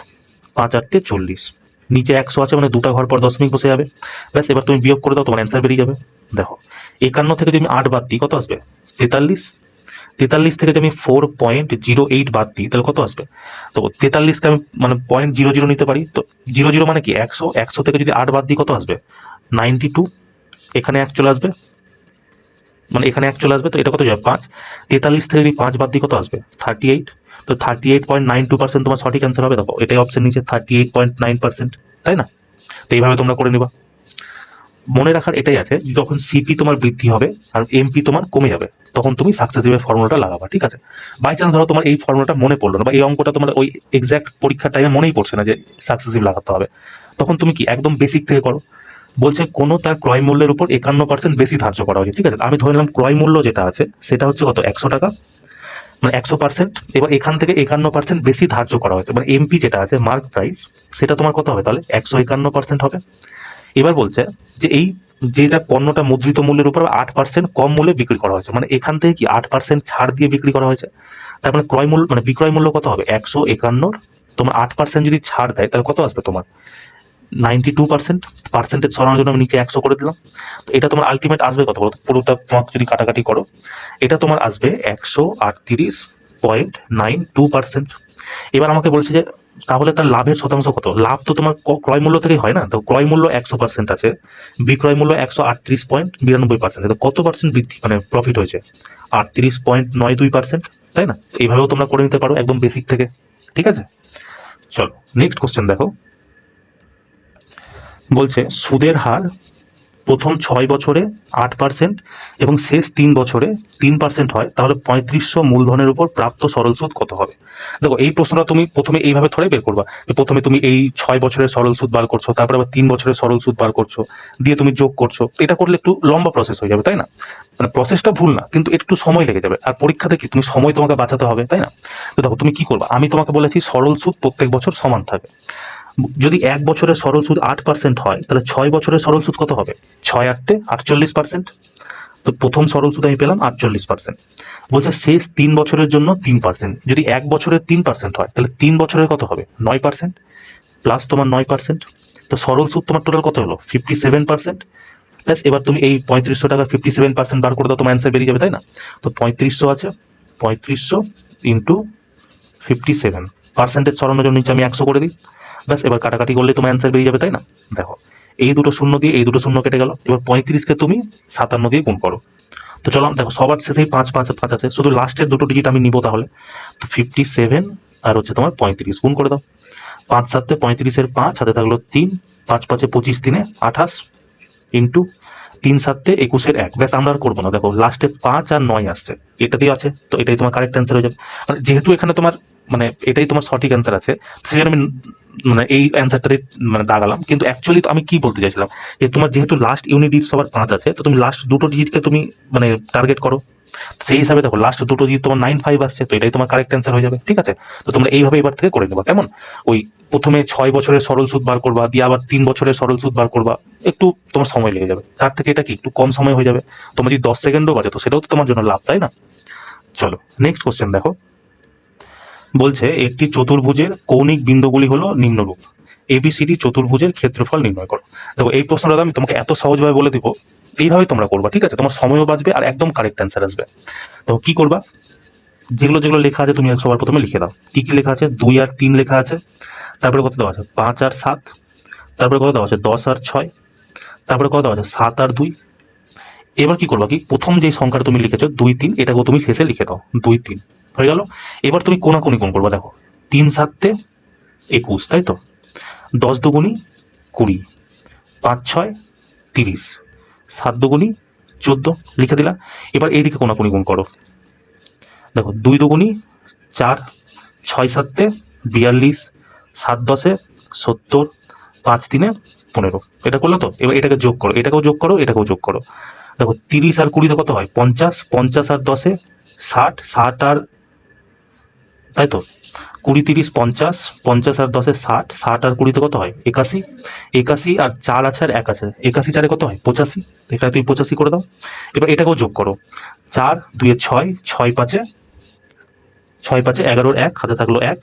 5 8 40, নিচে 100 আছে মানে দুটা ঘর পর দশমিক বসে যাবে। ব্যাস, এবার তুমি বিয়োগ করে দাও, তোমার অ্যান্সার বেরিয়ে যাবে। দেখো 51 থেকে যদি আমি 8 বাদ দিই কত আসবে, 43। 43 থেকে যদি আমি 4.08 বাদ দিই তাহলে কত আসবে, তো 43কে আমি মানে 0.00 নিতে পারি। তো 00 মানে কি 100, 100 থেকে যদি 8 বাদ দিই কত আসবে, 92। এখানে 1 চলে আসবে, মানে এখানে 1 চলে আসবে, তো এটা কত যাবে 5। 43 থেকে যদি 5 বাদ দিই কত আসবে, 38। তো 38.92% তোমার সঠিক অ্যান্সার হবে। দেখো এটাই অপশন নিচে 38.9%, তাই না? তো এইভাবে তোমরা করে নিবা। মনে রাখার এটাই আছে, যখন সিপি তোমার বৃদ্ধি হবে আর এমপি তোমার কমে যাবে, তখন তুমি সাকসেসিভের ফর্মুলাটা লাগাবা, ঠিক আছে? বাই চান্স ধরো তোমার এই ফর্মুলাটা মনে পড়লো না, বা এই অঙ্কটা তোমার ওই এক্সাক্ট পরীক্ষার টাইমে মনেই পড়ছে না যে সাকসেসিভ লাগাতে হবে, তখন তুমি কি একদম বেসিক থেকে করো। বলছে কোনো তার ক্রয় মূল্যের উপর 51% বেশি ধার্য করা হয়েছে, ঠিক আছে? আমি ধরে নিলাম ক্রয় মূল্য যেটা আছে সেটা হচ্ছে কত, 100 টাকা, মানে 100%। এবার এখান থেকে 51% বেশি ধার্য করা হয়েছে, মানে এমপি যেটা আছে মার্ক প্রাইস, সেটা তোমার কত হবে তাহলে, 151% হবে। এবার বলছে যে এই যেটা পণ্যটা মুদ্রিত মূল্যের উপর 8% কম মূল্যে বিক্রি করা হয়েছে, মানে এখান থেকে কি 8% ছাড় দিয়ে বিক্রি করা হয়েছে। তার মানে ক্রয় মূল্য মানে বিক্রয় মূল্য কত হবে, 151, তোমার 8% যদি ছাড় দেয় তাহলে কত আসবে তোমার, 92%, পার্সেন্টেজ সরানোর জন্য আমি নিচে 100 করে দিলাম। তো এটা তোমার আলটিমেট আসবে কত বলো? পুরোটা তোমাকে যদি কাটাকাটি করো, এটা তোমার আসবে 138.92%। এবার আমাকে বলছে যে তাহলে তার লাভের শতাংশ কত? লাভ তো তোমার ক্রয় মূল্য থেকেই হয় না, তো ক্রয় মূল্য 100% আছে, বিক্রয় মূল্য 138.92%, তো কত পার্সেন্ট বৃদ্ধি মানে প্রফিট হয়েছে? 38.92%, তাই না? এইভাবেও তোমরা করে নিতে পারো একদম বেসিক থেকে, ঠিক আছে? চলো নেক্সট কোশ্চেন দেখো। বলছে সুদের হার প্রথম 6 বছরে 8% এবং শেষ 3 বছরে 3% হয়, তাহলে 3500 মূলধনের উপর প্রাপ্ত সরল সুদ কত হবে? দেখো এই প্রশ্নটা তুমি প্রথমে এইভাবে থোড়াই বের করবা, প্রথমে তুমি এই 6 বছরের সরল সুদ বার করছো, তারপর আবার 3 বছরের সরল সুদ বার করছো, দিয়ে তুমি যোগ করছো। এটা করলে একটু লম্বা প্রসেস হয়ে যাবে, তাই না? মানে প্রসেসটা ভুল না, কিন্তু একটু সময় লেগে যাবে, আর পরীক্ষাতে কি তুমি সময় তোমাকে বাঁচাতে হবে, তাই না? তো দেখো তুমি কি করবা, আমি তোমাকে বলেছি সরল সুদ প্রত্যেক বছর সমান থাকে। যদি 1 বছরের সরল সুদ 8% হয়, তাহলে 6 বছরের সরল সুদ কত হবে? 6 8 48%। তো প্রথম সরল সুদ আমি পেলাম 48%। বলছে শেষ 3 বছরের জন্য 3%। যদি 1 বছরের 3% হয়, তাহলে 3 বছরের কত হবে? 9%, প্লাস তোমার 9%। তো সরল সুদ তোমার টোটাল কত হলো? 57%। প্লাস এবার তুমি এই 3500 টাকার 57% বার করে দাও, তোমার অ্যান্সার বেরিয়ে যাবে, তাই না? তো 3500 আছে, 3500 ইন্টু 57, পার্সেন্টেজ সরানোর জন্য নিচে আমি 100 করে দিই। ব্যাস, এবার কাটাকাটি করলে তোমার অ্যান্সার বেরিয়ে যাবে, তাই না? দেখো এই দুটো শূন্য দিয়ে এই দুটো শূন্য কেটে গেল। এবার 35কে তুমি 57 দিয়ে গুণ করো। তো চলো দেখো সবার শেষেই 5 5 5 আছে, শুধু লাস্টের দুটো ডিজিট আমি নিব তাহলে। তো 57 আর হচ্ছে তোমার 35 গুণ করে দাও। 5 7 35-এর 5, হাতে থাকলো 3, 5 5 25, 3 28, ইন্টু 3 7 21-এর 1। ব্যাস, আমরা আর করবো না। দেখো লাস্টে 5 আর 9 আসছে, এটা দিয়ে আছে, তো এটাই তোমার কারেক্ট অ্যান্সার হয়ে যাবে। মানে যেহেতু এখানে তোমার মানে এটাই তোমার সঠিক অ্যান্সার আছে, সেখানে আমি মানে এই অ্যান্সারটাতে মানে দাগালাম। কিন্তু অ্যাকচুয়ালি তো আমি কি বলতে চাইছিলাম, যে তোমার যেহেতু লাস্ট ইউনিট ডিজিট সবার 5 আছে, তো তুমি লাস্ট দুটো ডিজিটকে তুমি মানে টার্গেট করো। সেই হিসাবে দেখো লাস্ট দুটো ডিজিট তোমার 9 5 আসছে, তো এটাই তোমার কারেক্ট অ্যান্সার হয়ে যাবে, ঠিক আছে? তো তোমরা এইভাবে এবার থেকে করে নেবা। কেমন? ওই প্রথমে 6 বছরের সরল সুদ বার করবা, দিয়ে আবার 3 বছরের সরল সুদ বার করবা, একটু তোমার সময় লেগে যাবে। তার থেকে এটা কি একটু কম সময় হয়ে যাবে। তোমার যদি 10 সেকেন্ডও বাজে, তো সেটাও তো তোমার জন্য লাভ, তাই না? চলো নেক্সট কোশ্চেন দেখো। বলছে একটি চতুর্ভুজের কৌণিক বিন্দুগুলি হলো নিম্নরূপ, এবিসিডি চতুর্ভুজের ক্ষেত্রফল নির্ণয় করো। দেখো এই প্রশ্নটা আমি তোমাকে এত সহজভাবে বলে দিব, এইভাবেই তোমরা করবা, ঠিক আছে? তোমার সময়ও বাঁচবে আর একদম কারেক্ট অ্যান্সার আসবে। তো কি করবা, যেগুলো যেগুলো লেখা আছে তুমি সবার প্রথমে লিখে দাও। কি কি লেখা আছে? 2 আর 3 লেখা আছে, তারপরে কত দেওয়া আছে? 5 আর 7, তারপরে কত দেওয়া আছে? 10 আর 6, তারপরে কত দেওয়া আছে? 7 আর 2। এবার কি করবা, কি প্রথম যে সংখ্যাটা তুমি লিখেছো 2 3, এটাকেও তুমি শেষে লিখে দাও। 2 3 হয়ে গেল। এবার তুমি কোনাকুনি কোণ করবা। দেখো 3 7 21, তাই তো? 10 দুগুণি 20, 5 6 30, 7 দুগুণি 14, লিখে দিলা। এবার এইদিকে কোনাকুনি গুণ করো। দেখো 2 দুগুণি 4, 6 7 42, 7 10 70, 5 3 15। এটা করলো তো? এবার এটাকে যোগ করো, এটাকেও যোগ করো, এটাকেও যোগ করো। দেখো 30 আর 20 কত হয়? 50, 50 আর 10 60, 60 আর, তাই তো? 20 30 50, 50 আর 10 60, 60 আর 20 কত হয়? 81, 81 আর 4 আছে আর 1 আছে, 81 4 কত হয়? 85। এখানে তুমি 85 করে দাও। এবার এটাকেও যোগ করো। 4 2 6, 6 5 6 5 11 1, হাতে থাকলো 1,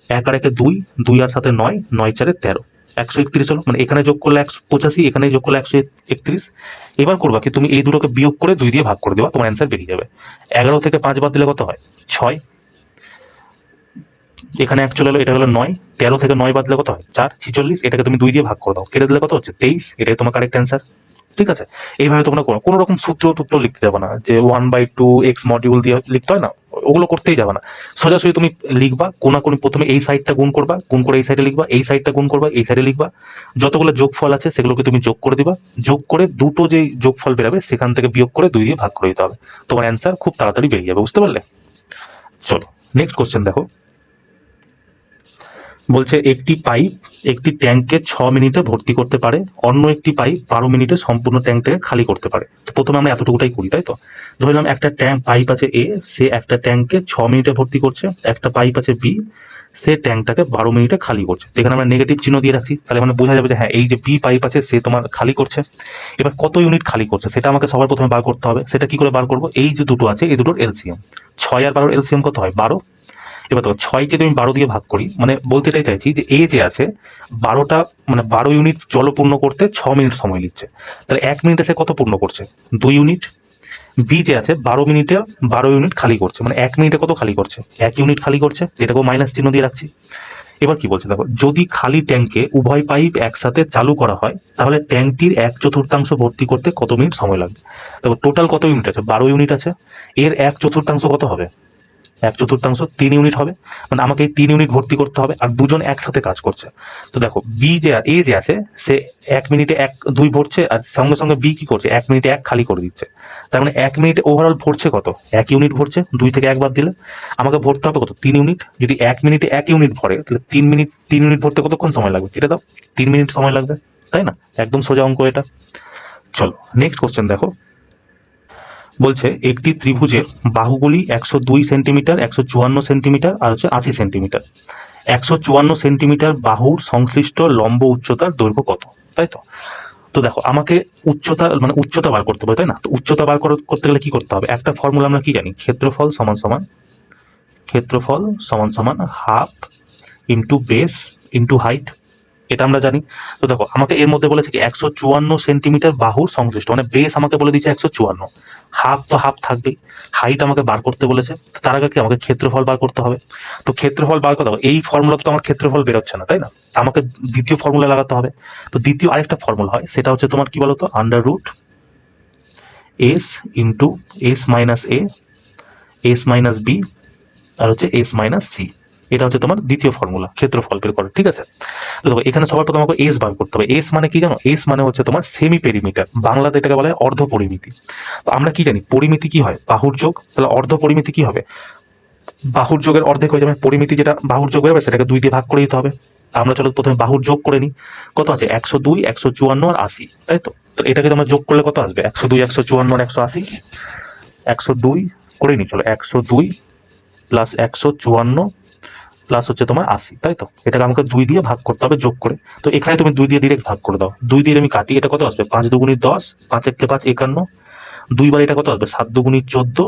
1 আর 1 2, 2 আর 7 9, 9 4 13, 131 হলো। মানে এখানে যোগ করলে 185, এখানে যোগ করলে 131। এবার করবা কি, তুমি এই দুটোকে বিয়োগ করে 2 দিয়ে ভাগ করে দেবা, তোমার অ্যান্সার বেরিয়ে যাবে। 11 থেকে 5 বাদ দিলে কত হয়? 6, এখানে 1 চলে এলো, এটা হলো 9, 13 থেকে 9 বাদ দিলে কত হয়? 4 46, এটাকে তুমি 2 দিয়ে ভাগ করে দাও, কেটে দিলে কত হচ্ছে? 23। এটাই তোমার কারেক্ট অ্যান্সার, ঠিক আছে? এইভাবে তোমরা করো, কোনো রকম সূত্র টুত্র লিখতে যাবে না, যে 1/2 এক্স মডিউল দিয়ে লিখতে হয় না, ওগুলো করতেই যাবে না। সোজাসুজি তুমি লিখবা কোনাকুনি, প্রথমে এই সাইডটা গুণ করবা, গুণ করে এই সাইডে লিখবা, এই সাইডটা গুণ করবা, এই সাইডে লিখবা। যতগুলো যোগফল আছে সেগুলোকে তুমি যোগ করে দিবা, যোগ করে দুটো যে যোগফল বেরাবে সেখান থেকে বিয়োগ করে 2 দিয়ে ভাগ করে দিতে হবে। তোমার অ্যান্সার খুব তাড়াতাড়ি বেরিয়ে যাবে, বুঝতে পারলে? চলো নেক্সট কোশ্চেন দেখো। বলছে একটি পাইপ একটি ট্যাঙ্কে 6 মিনিটে ভর্তি করতে পারে, অন্য একটি পাইপ 12 মিনিটে সম্পূর্ণ ট্যাঙ্কটাকে খালি করতে পারে। তো প্রথমে আমরা এতটুকুটাই করি, তাই তো? ধরলাম একটা পাইপ আছে এ, সে একটা ট্যাঙ্কে 6 মিনিটে ভর্তি করছে। একটা পাইপ আছে বি, সে ট্যাঙ্কটাকে 12 মিনিটে খালি করছে। এখানে আমরা নেগেটিভ চিহ্ন দিয়ে রাখছি, তাহলে মানে বোঝা যাবে যে হ্যাঁ এই যে বি পাইপ আছে সে তোমার খালি করছে। এবার কত ইউনিট খালি করছে সেটা আমাকে সবার প্রথমে বার করতে হবে। সেটা কি করে বার করবো? এই যে দুটো আছে এই দুটোর এলসিএম, 6 আর 12 এলসিএম কত হয়? 12। এবার দেখো 6কে তুমি 12 দিয়ে ভাগ করি, মানে বলতে এটাই চাইছি যে এ যে আছে 12টা মানে 12 ইউনিট জল পূর্ণ করতে 6 মিনিট সময় নিচ্ছে, তাহলে 1 মিনিটে সে কত পূর্ণ করছে? 2 ইউনিট। বি যে আছে 12 মিনিটে 12 ইউনিট খালি করছে, মানে 1 মিনিটে কত খালি করছে? 1 ইউনিট খালি করছে, যেটাকেও মাইনাস চিহ্ন দিয়ে রাখছি। এবার কি বলছে দেখো, যদি খালি ট্যাঙ্কে উভয় পাইপ একসাথে চালু করা হয় তাহলে ট্যাঙ্কটির 1/4 ভর্তি করতে কত মিনিট সময় লাগবে? দেখো টোটাল কত ইউনিট আছে? 12 ইউনিট আছে, এর 1/4 কত হবে? 1/4 3 ইউনিট হবে, মানে আমাকে এই 3 ইউনিট ভর্তি করতে হবে, আর দুজন একসাথে কাজ করছে। তো দেখো বি যে এ যে আছে সে 1 মিনিটে 2 ভরছে, আর সঙ্গে সঙ্গে বি কি করছে? 1 মিনিটে 1 খালি করে দিচ্ছে। তার মানে 1 মিনিটে ওভারঅল ভরছে কত? 1 ইউনিট ভরছে, 2 থেকে 1 বাদ দিলে আমাকে ভরতে হবে কত? 3 ইউনিট। যদি 1 মিনিটে 1 ইউনিট ভরে তাহলে 3 ইউনিট ভরতে কতক্ষণ সময় লাগবে? কেটে দাও, 3 মিনিট সময় লাগবে, তাই না? একদম সোজা অঙ্ক এটা। চলো নেক্সট কোশ্চেন দেখো, বলছে একটি ত্রিভুজের বাহুগুলি 102 সেন্টিমিটার, 154 সেন্টিমিটার আর হচ্ছে 80 সেন্টিমিটার। 154 সেন্টিমিটার বাহুর সংশ্লিষ্ট লম্ব উচ্চতার দৈর্ঘ্য কত? তাই তো। তো দেখো আমাকে উচ্চতা বার করতে হবে, তাই না? তো উচ্চতা বার করতে গেলে কি করতে হবে? একটা ফর্মুলা আমরা কি জানি, ক্ষেত্রফল সমান সমান half into base into height, এটা আমরা জানি। তো দেখো আমাকে এর মধ্যে বলেছে কি 154 সেন্টিমিটার বাহুর সংশ্লিষ্ট, মানে বেস আমাকে বলে দিচ্ছে 154, হাফ তো হাফ থাকবেই, হাইট আমাকে বার করতে বলেছে। তো তার আগে কি আমাকে ক্ষেত্রফল বার করতে হবে। তো ক্ষেত্রফল বার করতে হবে, এই ফর্মুলাতে তো আমার ক্ষেত্রফল বেরোচ্ছে না, তাই না? আমাকে দ্বিতীয় ফর্মুলা লাগাতে হবে। তো দ্বিতীয় আরেকটা ফর্মুলা হয়, সেটা হচ্ছে তোমার কি বলতো, under root S into S minus A, S minus B আর হচ্ছে এস মাইনাস সি। এটা হচ্ছে তোমার দ্বিতীয় ফর্মুলা ক্ষেত্রফল বের করার, ঠিক আছে? তো দেখো এখানে সবার প্রথমে আমাকে এস বার করতে হবে। এস মানে কি জানো? এস মানে হচ্ছে তোমার সেমি পেরিমিটার, বাংলাতে এটাকে বলা হয় অর্ধ পরিমিতি। তো আমরা কি জানি পরিমিতি কি হয়? বাহুর যোগ। তাহলে অর্ধ পরিমিতি কি হবে? বাহুর যোগের অর্ধেক হয়ে যাবে। পরিমিতি যেটা বাহুর যোগ বেরোবে সেটাকে 2 দিয়ে ভাগ করে দিতে হবে। আমরা চলো প্রথমে বাহুর যোগ করে নিই। কত আছে? 102, 154 আর 80, তাই তো। তো এটাকে তোমরা যোগ করলে কত আসবে? 102, 154 আর 180। 102 করে নিই, চলো 102 প্লাস 154 প্লাস হচ্ছে তোমার 80, তাই তো। এটাকে আমাকে 2 দিয়ে ভাগ করতে হবে যোগ করে। তো এখানে তুমি 2 দিয়ে ডিরেক্ট ভাগ করে দাও। 2 দিয়ে আমি কাটি, এটা কত আসবে? 5 দুগুণি 10, 5 একে 5 51, 2 বার এটা কত আসবে? 7 দুগুণি 14,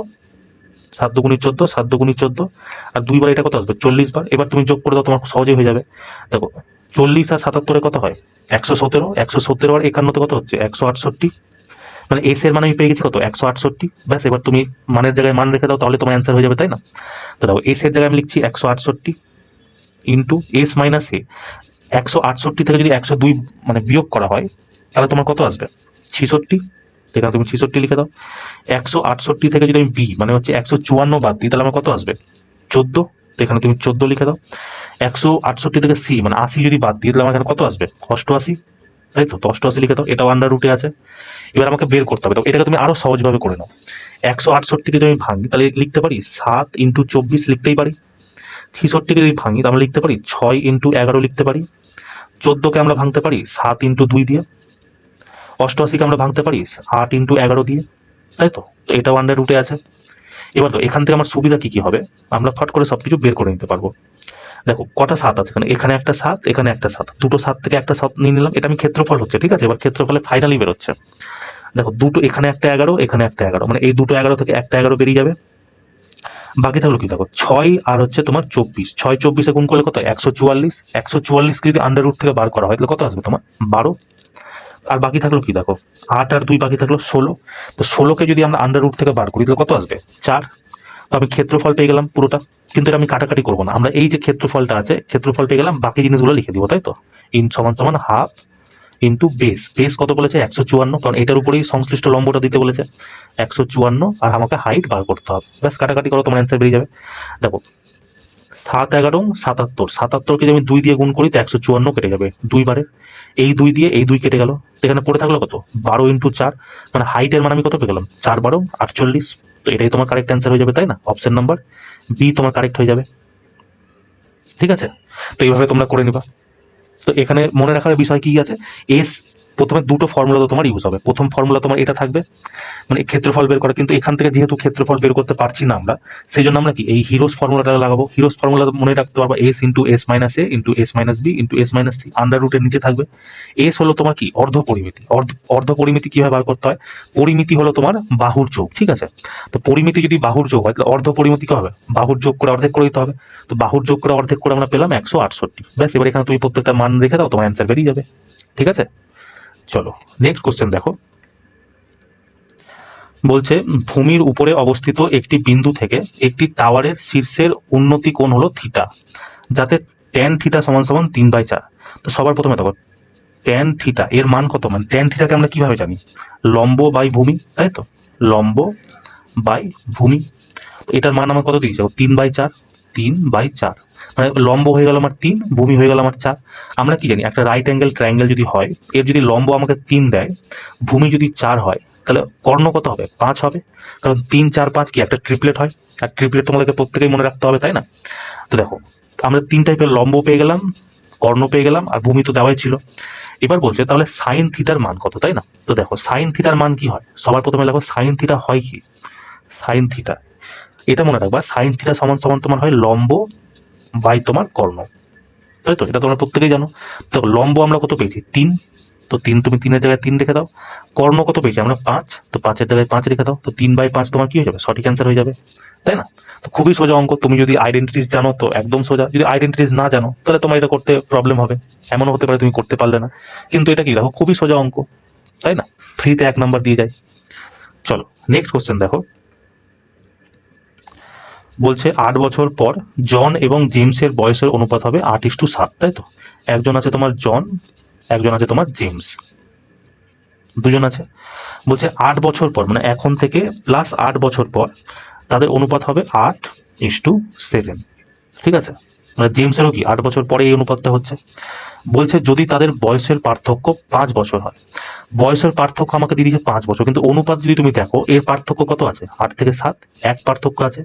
7 দুগুণি 14, 7 দুগুণি 14, আর 2 বার এটা কত আসবে? 40 বার। এবার তুমি যোগ করে দাও, তোমার সহজেই হয়ে যাবে। দেখো 40 আর 77 কত হয়? 117, 117 আর 51 কত হচ্ছে? 168। মানে এস এর মানে আমি পেয়ে গেছি কত? 168। ব্যাস, এবার তুমি মানের জায়গায় মান রেখে দাও, তাহলে তোমার অ্যান্সার হয়ে যাবে, তাই না? তো দেখো এস এর জায়গায় আমি লিখছি 168 ইন্টু এস মাইনাস এ। 168 থেকে যদি 102 মানে বিয়োগ করা হয় তাহলে তোমার কত আসবে? 66। এখানে তুমি 66 লিখে দাও। 168 থেকে যদি আমি বি মানে হচ্ছে 154 বাদ দিই তাহলে আমার কত আসবে? 14। এখানে তুমি 14 লিখে দাও। 168 থেকে সি মানে 80 যদি বাদ দিই তাহলে আমার এখানে কত আসবে? 88, তাই তো। 88 লিখে দাও, এটাও আন্ডার রুটে আছে। এবার আমাকে বের করতে হবে, তো এটাকে তুমি আরো সহজভাবে করে নাও। 168কে যদি আমি ভাঙি তাহলে লিখতে পারি 7 ইন্টু 24 লিখতেই পারি। 66কে যদি ভাঙি তাহলে লিখতে পারি 6 ইন্টু 11 লিখতে পারি। 14কে আমরা ভাঙতে পারি 7 ইন্টু 2 দিয়ে। 88কে আমরা ভাঙতে পারি 8 ইন্টু 11 দিয়ে, তাই তো। তো এটাও আন্ডার রুটে আছে। এবার তো এখান থেকে আমার সুবিধা কি কি হবে? আমরা ফট করে সবকিছু বের করে নিতে পারবো। দেখো কটা 7 আছে এখানে, এখানে একটা 7, এখানে একটা 7, দুটো 7 থেকে একটা 7 নিয়ে নিলাম। এটা আমি ক্ষেত্রফল হচ্ছে, ঠিক আছে। এবার ক্ষেত্রফলে ফাইনালি বেরোচ্ছে দেখো দুটো, এখানে একটা 11, এখানে একটা 11, মানে এই দুটো 11 থেকে একটা 11 বেরিয়ে যাবে। বাকি থাকলো কি? দেখো 6 আর হচ্ছে তোমার 24, 6 24 গুণ করলে কত? 144। 144কে যদি আন্ডার রুট থেকে বার করা হয় তাহলে কত আসবে তোমার? 12। আর বাকি থাকলো কি? দেখো 8 আর 2 বাকি থাকলো 16। তো 16কে যদি আমরা আন্ডার রুট থেকে বার করি তাহলে কত আসবে? 4। তো আমি ক্ষেত্রফল পেয়ে গেলাম পুরোটা। কিন্তু এটা আমি কাটাকাটি করবো না, আমরা এই যে ক্ষেত্রফলটা আছে ক্ষেত্রফল পেয়ে গেলাম, বাকি জিনিসগুলো লিখে দিব, তাই তো। ইন সমান সমান হাফ ইন্টু বেস। বেস কত বলেছে? 154, কারণ এটার উপরেই সংশ্লিষ্ট লম্বটা দিতে বলেছে 154, আর আমাকে হাইট বার করতে হবে। ব্যাস কাটাকাটি করো, তোমার অ্যান্সার বেরিয়ে যাবে। দেখো 7 11 77, 77কে যদি আমি 2 দিয়ে গুণ করি তো 154 কেটে যাবে 2 বারে। এই 2 দিয়ে এই 2 কেটে গেল, এখানে পড়ে থাকলো কত? 12 ইন্টু 4, মানে হাইটের মান আমি কত পেয়ে গেলাম? 4 12 48। তো এটাই তোমার কারেক্ট অ্যান্সার হয়ে যাবে, তাই না? অপশন নাম্বার বি তোমার কারেক্ট হয়ে যাবে, ঠিক আছে। তো এইভাবে তোমরা করে নিবা। তো এখানে মনে রাখার বিষয় কি আছে? এস প্রথমে দুটো ফর্মুলা তো তোমার ইউজ হবে। প্রথম ফর্মুলা তোমার এটা থাকবে, মানে ক্ষেত্রফল বের করা, কিন্তু এখান থেকে যেহেতু ক্ষেত্রফল বের করতে পারছি না আমরা, সেই জন্য আমরা কি এই হিরোস ফর্মুলাটা লাগাবো। হিরোস ফর্মুলা মনে রাখতে পারবো, S into S minus A into S minus B into S minus C, under রুটের নিচে থাকবে। এস হলো তোমার কি অর্ধ পরিমিতি। অর্ধ পরিমিতি কিভাবে বার করতে হয়, পরিমিতি হলো তোমার বাহুর যোগ, ঠিক আছে। তো পরিমিতি যদি বাহুর যোগ হয় তাহলে অর্ধ পরিমিতি কি হবে, বাহুর যোগ করে অর্ধেক করে দিতে হবে। তো বাহুর যোগ করে অর্ধেক করে আমরা পেলাম 168। ব্যাস, এবার এখানে তুমি প্রত্যেকটা মান রেখে দাও, তোমার অ্যান্সার বেরিয়ে যাবে। ঠিক আছে, চলো নেক্সট কোশ্চেন দেখো। বলছে ভূমির উপরে অবস্থিত একটি বিন্দু থেকে একটি টাওয়ারের শীর্ষের উন্নতি কোণ হলো থিটা, যাতে ট্যান থিটা সমান সমান 3/4। তো সবার প্রথমে দেখো ট্যান থিটা এর মান কত, মানে ট্যান থিটাকে আমরা কিভাবে জানি, লম্ব বাই ভূমি, তাই তো, লম্ব বাই ভূমি। তো এটার মান আমার কত দিয়েছে, 3/4, 3/4, মানে লম্ব হয়ে গেল আমার 3, ভূমি হয়ে গেল আমার 4। আমরা কি জানি, একটা রাইট অ্যাঙ্গেল ট্রায়াঙ্গেল যদি হয়, এর যদি লম্ব আমাকে 3 দেয়, ভূমি যদি 4 হয়, তাহলে কর্ণ কত হবে, 5 হবে। কারণ 3, 4, 5 কি একটা ট্রিপলেট হয়, আর ট্রিপলেট তোমাদেরকে প্রত্যেকেই মনে রাখতে হবে, তাই না। তো দেখো আমরা 3 টাইপের লম্ব পেয়ে গেলাম, কর্ণ পেয়ে গেলাম, আর ভূমি তো দেওয়াই ছিল। এবার বলছে তাহলে সাইন থিটার মান কত, তাই না। তো দেখো সাইন থিটার মান কি হয়, সবার প্রথমে দেখো সাইন থিটা হয় কি, সাইন থিটা, এটা মনে রাখবা, সাইন থিটা সমান সমান তোমার হয় লম্ব বাই তোমার কর্ণ, তাই তো, এটা তোমরা প্রত্যেকেই জানো। তো লম্ব আমরা কত পেয়েছি, 3, তো 3 তুমি 3-এর জায়গায় 3 রেখে দাও। কর্ণ কত পেয়েছি আমরা, 5, তো 5-এর জায়গায় 5 রেখে দাও। তো 3/5 তোমার কি হয়ে যাবে, সঠিক অ্যান্সার হয়ে যাবে, তাই না। তো খুবই সোজা অঙ্ক, তুমি যদি আইডেন্টিটিস জানো তো একদম সোজা, যদি আইডেন্টিটিস না জানো তাহলে তোমার এটা করতে প্রবলেম হবে, এমনও হতে পারে তুমি করতে পারলে না। কিন্তু এটা কি দেখো খুবই সোজা অঙ্ক, তাই না, ফ্রিতে 1 নাম্বার দিয়ে যায়। চলো নেক্সট কোশ্চেন দেখো। বলছে 8 বছর পর জন এবং জেমসের বয়সের অনুপাত হবে 8:7, তাই তো। একজন আছে তোমার জন, একজন আছে তোমার জেমস, দুজন আছে। বলছে 8 বছর পর, মানে এখন থেকে প্লাস 8 বছর পর তাদের অনুপাত হবে 8:7, ঠিক আছে। মানে জেমসেরও কি 8 বছর পরে এই অনুপাতটা হচ্ছে। বলছে যদি তাদের বয়সের পার্থক্য 5 বছর হয়, বয়সের পার্থক্য আমাকে দিয়ে দিয়েছে 5 বছর, কিন্তু অনুপাত যদি তুমি দেখো এর পার্থক্য কত আছে, 8 থেকে 7, 1 পার্থক্য আছে।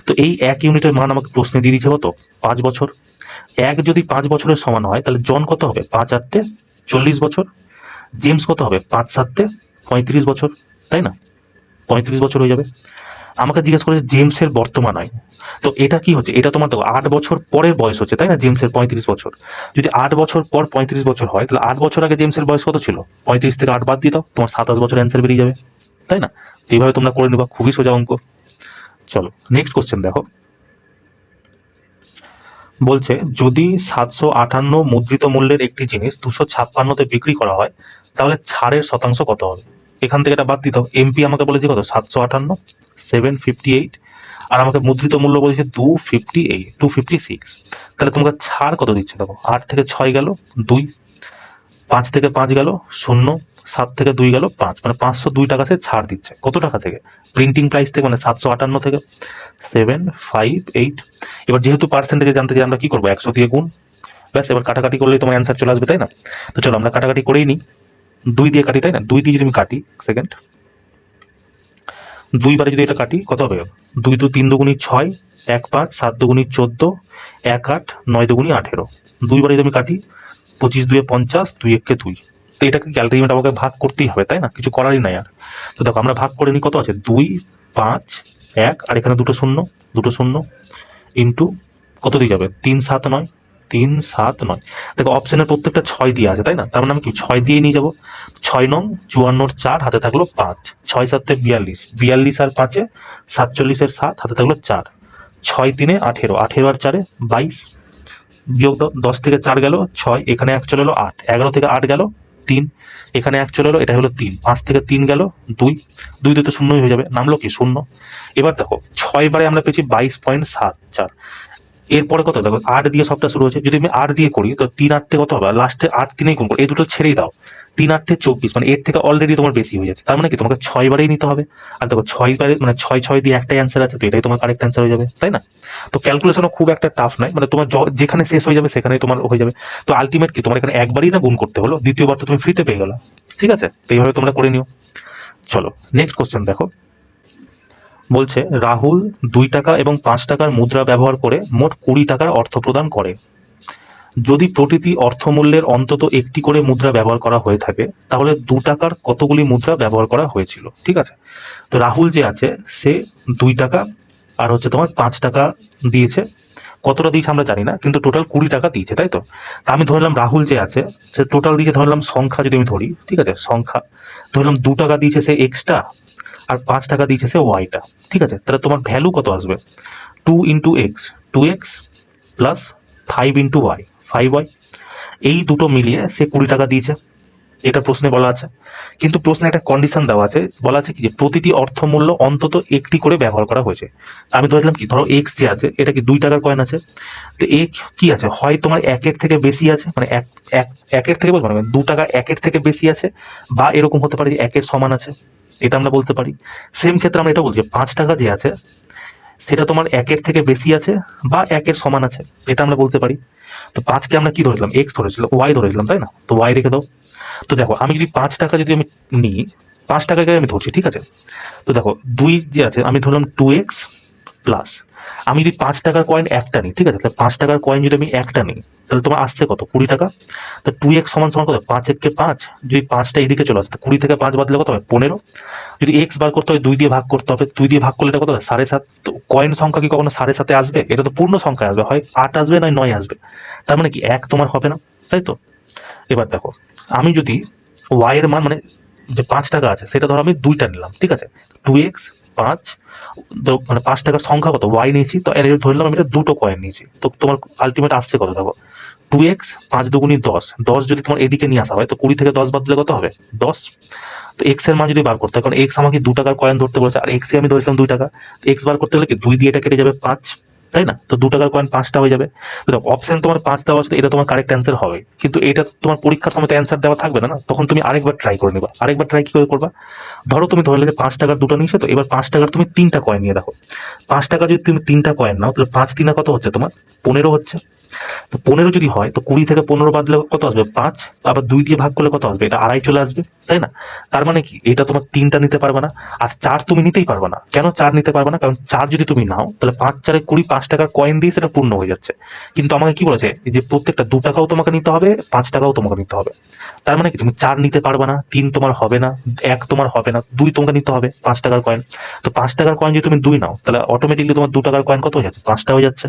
তো এই 1 ইউনিটের মান আমাকে প্রশ্নে দিয়ে দিয়েছে কত, 5 বছর। 1 যদি 5 বছরের সমান হয় তাহলে জন কত হবে, 5/8 40 বছর, জেমস কত হবে, 5/7 35 বছর, তাই না, 35 বছর হয়ে যাবে। আমাকে জিজ্ঞেস করেছে জেমসের বর্তমান আয়ু। তো এটা কি হচ্ছে, এটা তোমার দেখো 8 বছর পরের বয়স হচ্ছে, তাই না, জেমসের 35 বছর। যদি 8 বছর পর 35 বছর হয় তাহলে 8 বছর আগে জেমসের বয়স কত ছিল, 35 থেকে 8 বাদ দিয়ে দাও, তোমার 27 বছর অ্যান্সার বেরিয়ে যাবে, তাই না। এইভাবে তোমরা করে নেবা, খুবই সোজা অঙ্ক। চলো নেক্সট কোশ্চেন দেখো। বলছে যদি 758 মুদ্রিত মূল্যের একটি জিনিস 256-তে বিক্রি করা হয় তাহলে ছাড়ের শতাংশ কত হবে। এখান থেকে এটা বাদ দিতে হবে, এমপি আমাকে বলেছে কত, 758, 758, আর আমাকে মুদ্রিত মূল্য বলেছে 256। তাহলে তোমাকে ছাড় কত দিচ্ছে দেখো, 8 থেকে 6 গেল 2, 5 থেকে 5 গেল 0, 7 থেকে 2 গেল 5, মানে 502 টাকা সে ছাড় দিচ্ছে। কত টাকা থেকে, প্রিন্টিং প্রাইস থেকে, মানে 758 থেকে 758। এবার যেহেতু পার্সেন্টেজে জানতে চাই আমরা কি করবো, 100 দিয়ে গুণ, ব্যাস এবার কাটাকাটি করলেই তোমার অ্যান্সার চলে আসবে, তাই না। তো চলো আমরা কাটাকাটি করেই নিই, 2 দিয়ে কাটি, তাই না, 2 দিয়ে যদি আমি কাটি, সেকেন্ড 2 বারে যদি এটা কাটি কত হবে, 2 2 3 দুগুণী 6, 1 5, 7 দুগুণী 14, 1 8, 9 দুগুণী 18, 2 বারে যদি আমি কাটি 25 2 50, 2 1 2। তো এটাকে ক্যালকুলেট আমাকে ভাগ করতেই হবে, তাই না, কিছু করারই নাই আর। তো দেখো আমরা ভাগ করে নিই, কত আছে 2 5 1, আর এখানে দুটো শূন্য ইন্টু কত দিয়ে যাবে, 3 7 9, 3 7 9। দেখো অপশনের প্রত্যেকটা 6 দিয়ে আছে, তাই না, তার মানে আমি কি 6 দিয়ে নিয়ে যাবো। 6 নং 54 4, হাতে থাকলো 5, 6 7 42, 42 আর 5 47 7, হাতে থাকলো 4, 6 3 18, 18 আর 4 22, বিয়োগ 10 থেকে 4 গেল 6, এখানে 1 চলে এলো 8, 11 থেকে 8 গেল 3, এখানে 1 চলে এলো, এটা হলো 3, 5 থেকে 3 গেল 2, 2 দিয়ে তো শূন্যই হয়ে যাবে, নামলো কি 0। এবার দেখো 6 বারে আমরা পেয়েছি 22.74। এরপরে কত দেখো 8 দিয়ে সবটা শুরু হচ্ছে, যদি আমি 8 দিয়ে করি তো 3 8 কত হবে, লাস্টে 8 3 গুণ করো, এই দুটো ছেড়েই দাও, 3 8 24, মানে এর থেকে অলরেডি তোমার বেশি হয়ে যাচ্ছে, তার মানে কি তোমাকে 6 বারেই নিতে হবে। আর দেখো 6 বারে মানে 6 6 দিয়ে একটাই অ্যান্সার আছে, তো এটাই তোমার কারেক্ট অ্যান্সার হয়ে যাবে, তাই না। তো ক্যালকুলেশনও খুব একটা টাফ নয়, মানে তোমার যেখানে শেষ হয়ে যাবে সেখানেই তোমার হয়ে যাবে। তো আলটিমেট কি তোমার এখানে একবারই না গুণ করতে হলো, দ্বিতীয়বার তো তুমি ফ্রিতে পেয়ে গেলো, ঠিক আছে, তো এইভাবে তোমরা করে নিও। চলো নেক্সট কোশ্চেন দেখো। বলছে রাহুল 2 টাকা এবং 5 টাকার মুদ্রা ব্যবহার করে মোট 20 টাকার অর্থ প্রদান করে। যদি প্রতিটি অর্থমূল্যের অন্তত একটি করে মুদ্রা ব্যবহার করা হয়ে থাকে তাহলে 2 টাকার কতগুলি মুদ্রা ব্যবহার করা হয়েছিল। ঠিক আছে, তো রাহুল যে আছে সে 2 টাকা আর হচ্ছে তোমার 5 টাকা দিয়েছে। কতটা দিয়েছে আমরা জানি না, কিন্তু টোটাল 20 টাকা দিয়েছে, তাই তো। তা আমি ধরলাম রাহুল যে আছে সে টোটাল দিয়েছে, ধরলাম সংখ্যা যদি আমি ধরি, ঠিক আছে, সংখ্যা ধরলাম 2 টাকা দিয়েছে সে এক্সটা, আর 5 টাকা দিয়েছে সে ওয়াইটা। ঠিক আছে, তাহলে তোমার ভ্যালু কত আসবে? 2 into x 2x plus 5 into y 5y, এই দুটো মিলিয়ে সে 20 টাকা দিয়েছে। এটা প্রশ্নে বলা আছে, কিন্তু প্রশ্নে একটা কন্ডিশন দেওয়া আছে, বলা আছে কি যে প্রতিটি অর্থমূল্য অন্তত একটি করে ব্যবহার করা হয়েছে। আমি ধরলাম কি, ধরো এক্স যে আছে এটা কি 2 টাকার কয়েন আছে, তো এক কি আছে, হয় তোমার একের থেকে বেশি আছে, মানে এক এক একের থেকে বলবো, মানে 2 টাকা একের থেকে বেশি আছে, বা এরকম হতে পারে যে একের সমান আছে, এটা আমরা বলতে পারি। সেম ক্ষেত্রে আমরা এটা বলছি 5 টাকা যে আছে সেটা তোমার একের থেকে বেশি আছে বা একের সমান আছে, এটা আমরা বলতে পারি। তো 5কে আমরা কি ধরেছিলাম, এক্স ধরেছিলাম, ওয়াই ধরেছিলাম, তাই না, তো ওয়াই রেখে দাও। তো দেখো আমি যদি 5 টাকা যদি আমি নিই, 5 টাকাকে আমি ধরছি, ঠিক আছে, তো দেখো 2 যে আছে আমি ধরলাম 2x প্লাস, আমি যদি 5 টাকার কয়েন একটা নিই, ঠিক আছে, তাহলে 5 টাকার কয়েন যদি আমি একটা নিই তাহলে তোমার আসছে কত, 20 টাকা। তো 2x সমান সমান কত, 5 একে 5, যদি 5টা এইদিকে চলে আসে 20 থেকে 5 বাদলে কত হবে, 15। যদি এক্স বার করতে হয় 2 দিয়ে ভাগ করতে হবে, 2 দিয়ে ভাগ করলে এটা কত হবে, 7.5। তো কয়েন সংখ্যা কি কখনো 7.5 আসবে? এটা তো পূর্ণ সংখ্যা আসবে, হয় 8 আসবে নয় 9 আসবে, তার মানে কি 1 তোমার হবে না, তাই তো। এবার দেখো আমি যদি ওয়াই এর মান মানে যে 5 টাকা আছে সেটা ধরো আমি 2টা নিলাম, ঠিক আছে, 2x 5, মানে 5 টাকার সংখ্যা কত, ওয়াই নিয়েছি, তো এর ধরলাম আমি এটা দুটো কয়েন নিয়েছি, তো তোমার আলটিমেট আসছে কত, দেখো 2x 5 দুগুণী 10, 10 যদি তোমার এদিকে নিয়ে আসা হয় তো 20 থেকে 10 বাদ দিলে কত হবে, 10। তো এক্স এর মান যদি বার করতে হয়, কারণ এক্স আমাকে 2 টাকার কয়েন ধরতে বলেছে আর এক্স এ আমি ধরেছিলাম 2 টাকা, তো এক্স বার করতে হলে কি 2 দিয়ে এটা কেটে যাবে 5, তাই না, তো 2 টাকার কয়েন 5টা হয়ে যাবে। তো দেখো অপশন তোমার 5 দেওয়া আছে, এটা তোমার কারেক্ট অ্যান্সার হবে, কিন্তু এটা তোমার পরীক্ষার সময় তো অ্যান্সার দেওয়া থাকবে না, না, তখন তুমি আরেকবার ট্রাই করে নিবা। আরেকবার ট্রাই কি করে করবা, ধরো তুমি ধরলে যে 5 টাকার দুটো নিয়েছো, তো এবার 5 টাকার তুমি 3টা কয়েন নিয়ে দেখো, 5 টাকা যদি তুমি 3টা কয়েন নাও তাহলে 5 3 কত হচ্ছে তোমার, 15 হচ্ছে। তো 15 যদি হয় তো 20 থেকে 15 বাদলে কত আসবে, 5, আবার 2 দিয়ে ভাগ করলে কত আসবে, এটা আড়াই চলে আসবে, তাই না। তার মানে কি এটা তোমার 3টা নিতে পারবে না, আর 4 তুমি নিতেই পারবে না। কেন 4 নিতে পারবে না, কারণ 4 যদি তুমি নাও তাহলে 5 4 20, 5 টাকার কয়েন দিয়ে সেটা পূর্ণ হয়ে যাচ্ছে। কিন্তু আমাকে কি বলেছে যে প্রত্যেকটা 2 টাকাও তোমাকে নিতে হবে, 5 টাকাও তোমাকে নিতে হবে। তার মানে কি তুমি 4 নিতে পারবে না, 3 তোমার হবে না, 1 তোমার হবে না, 2 তোমাকে নিতে হবে 5 টাকার কয়েন। তো 5 টাকার কয়েন যদি তুমি 2 নাও তাহলে অটোমেটিকলি তোমার 2 টাকার কয়েন কত হয়ে যাচ্ছে, 5টা হয়ে যাচ্ছে।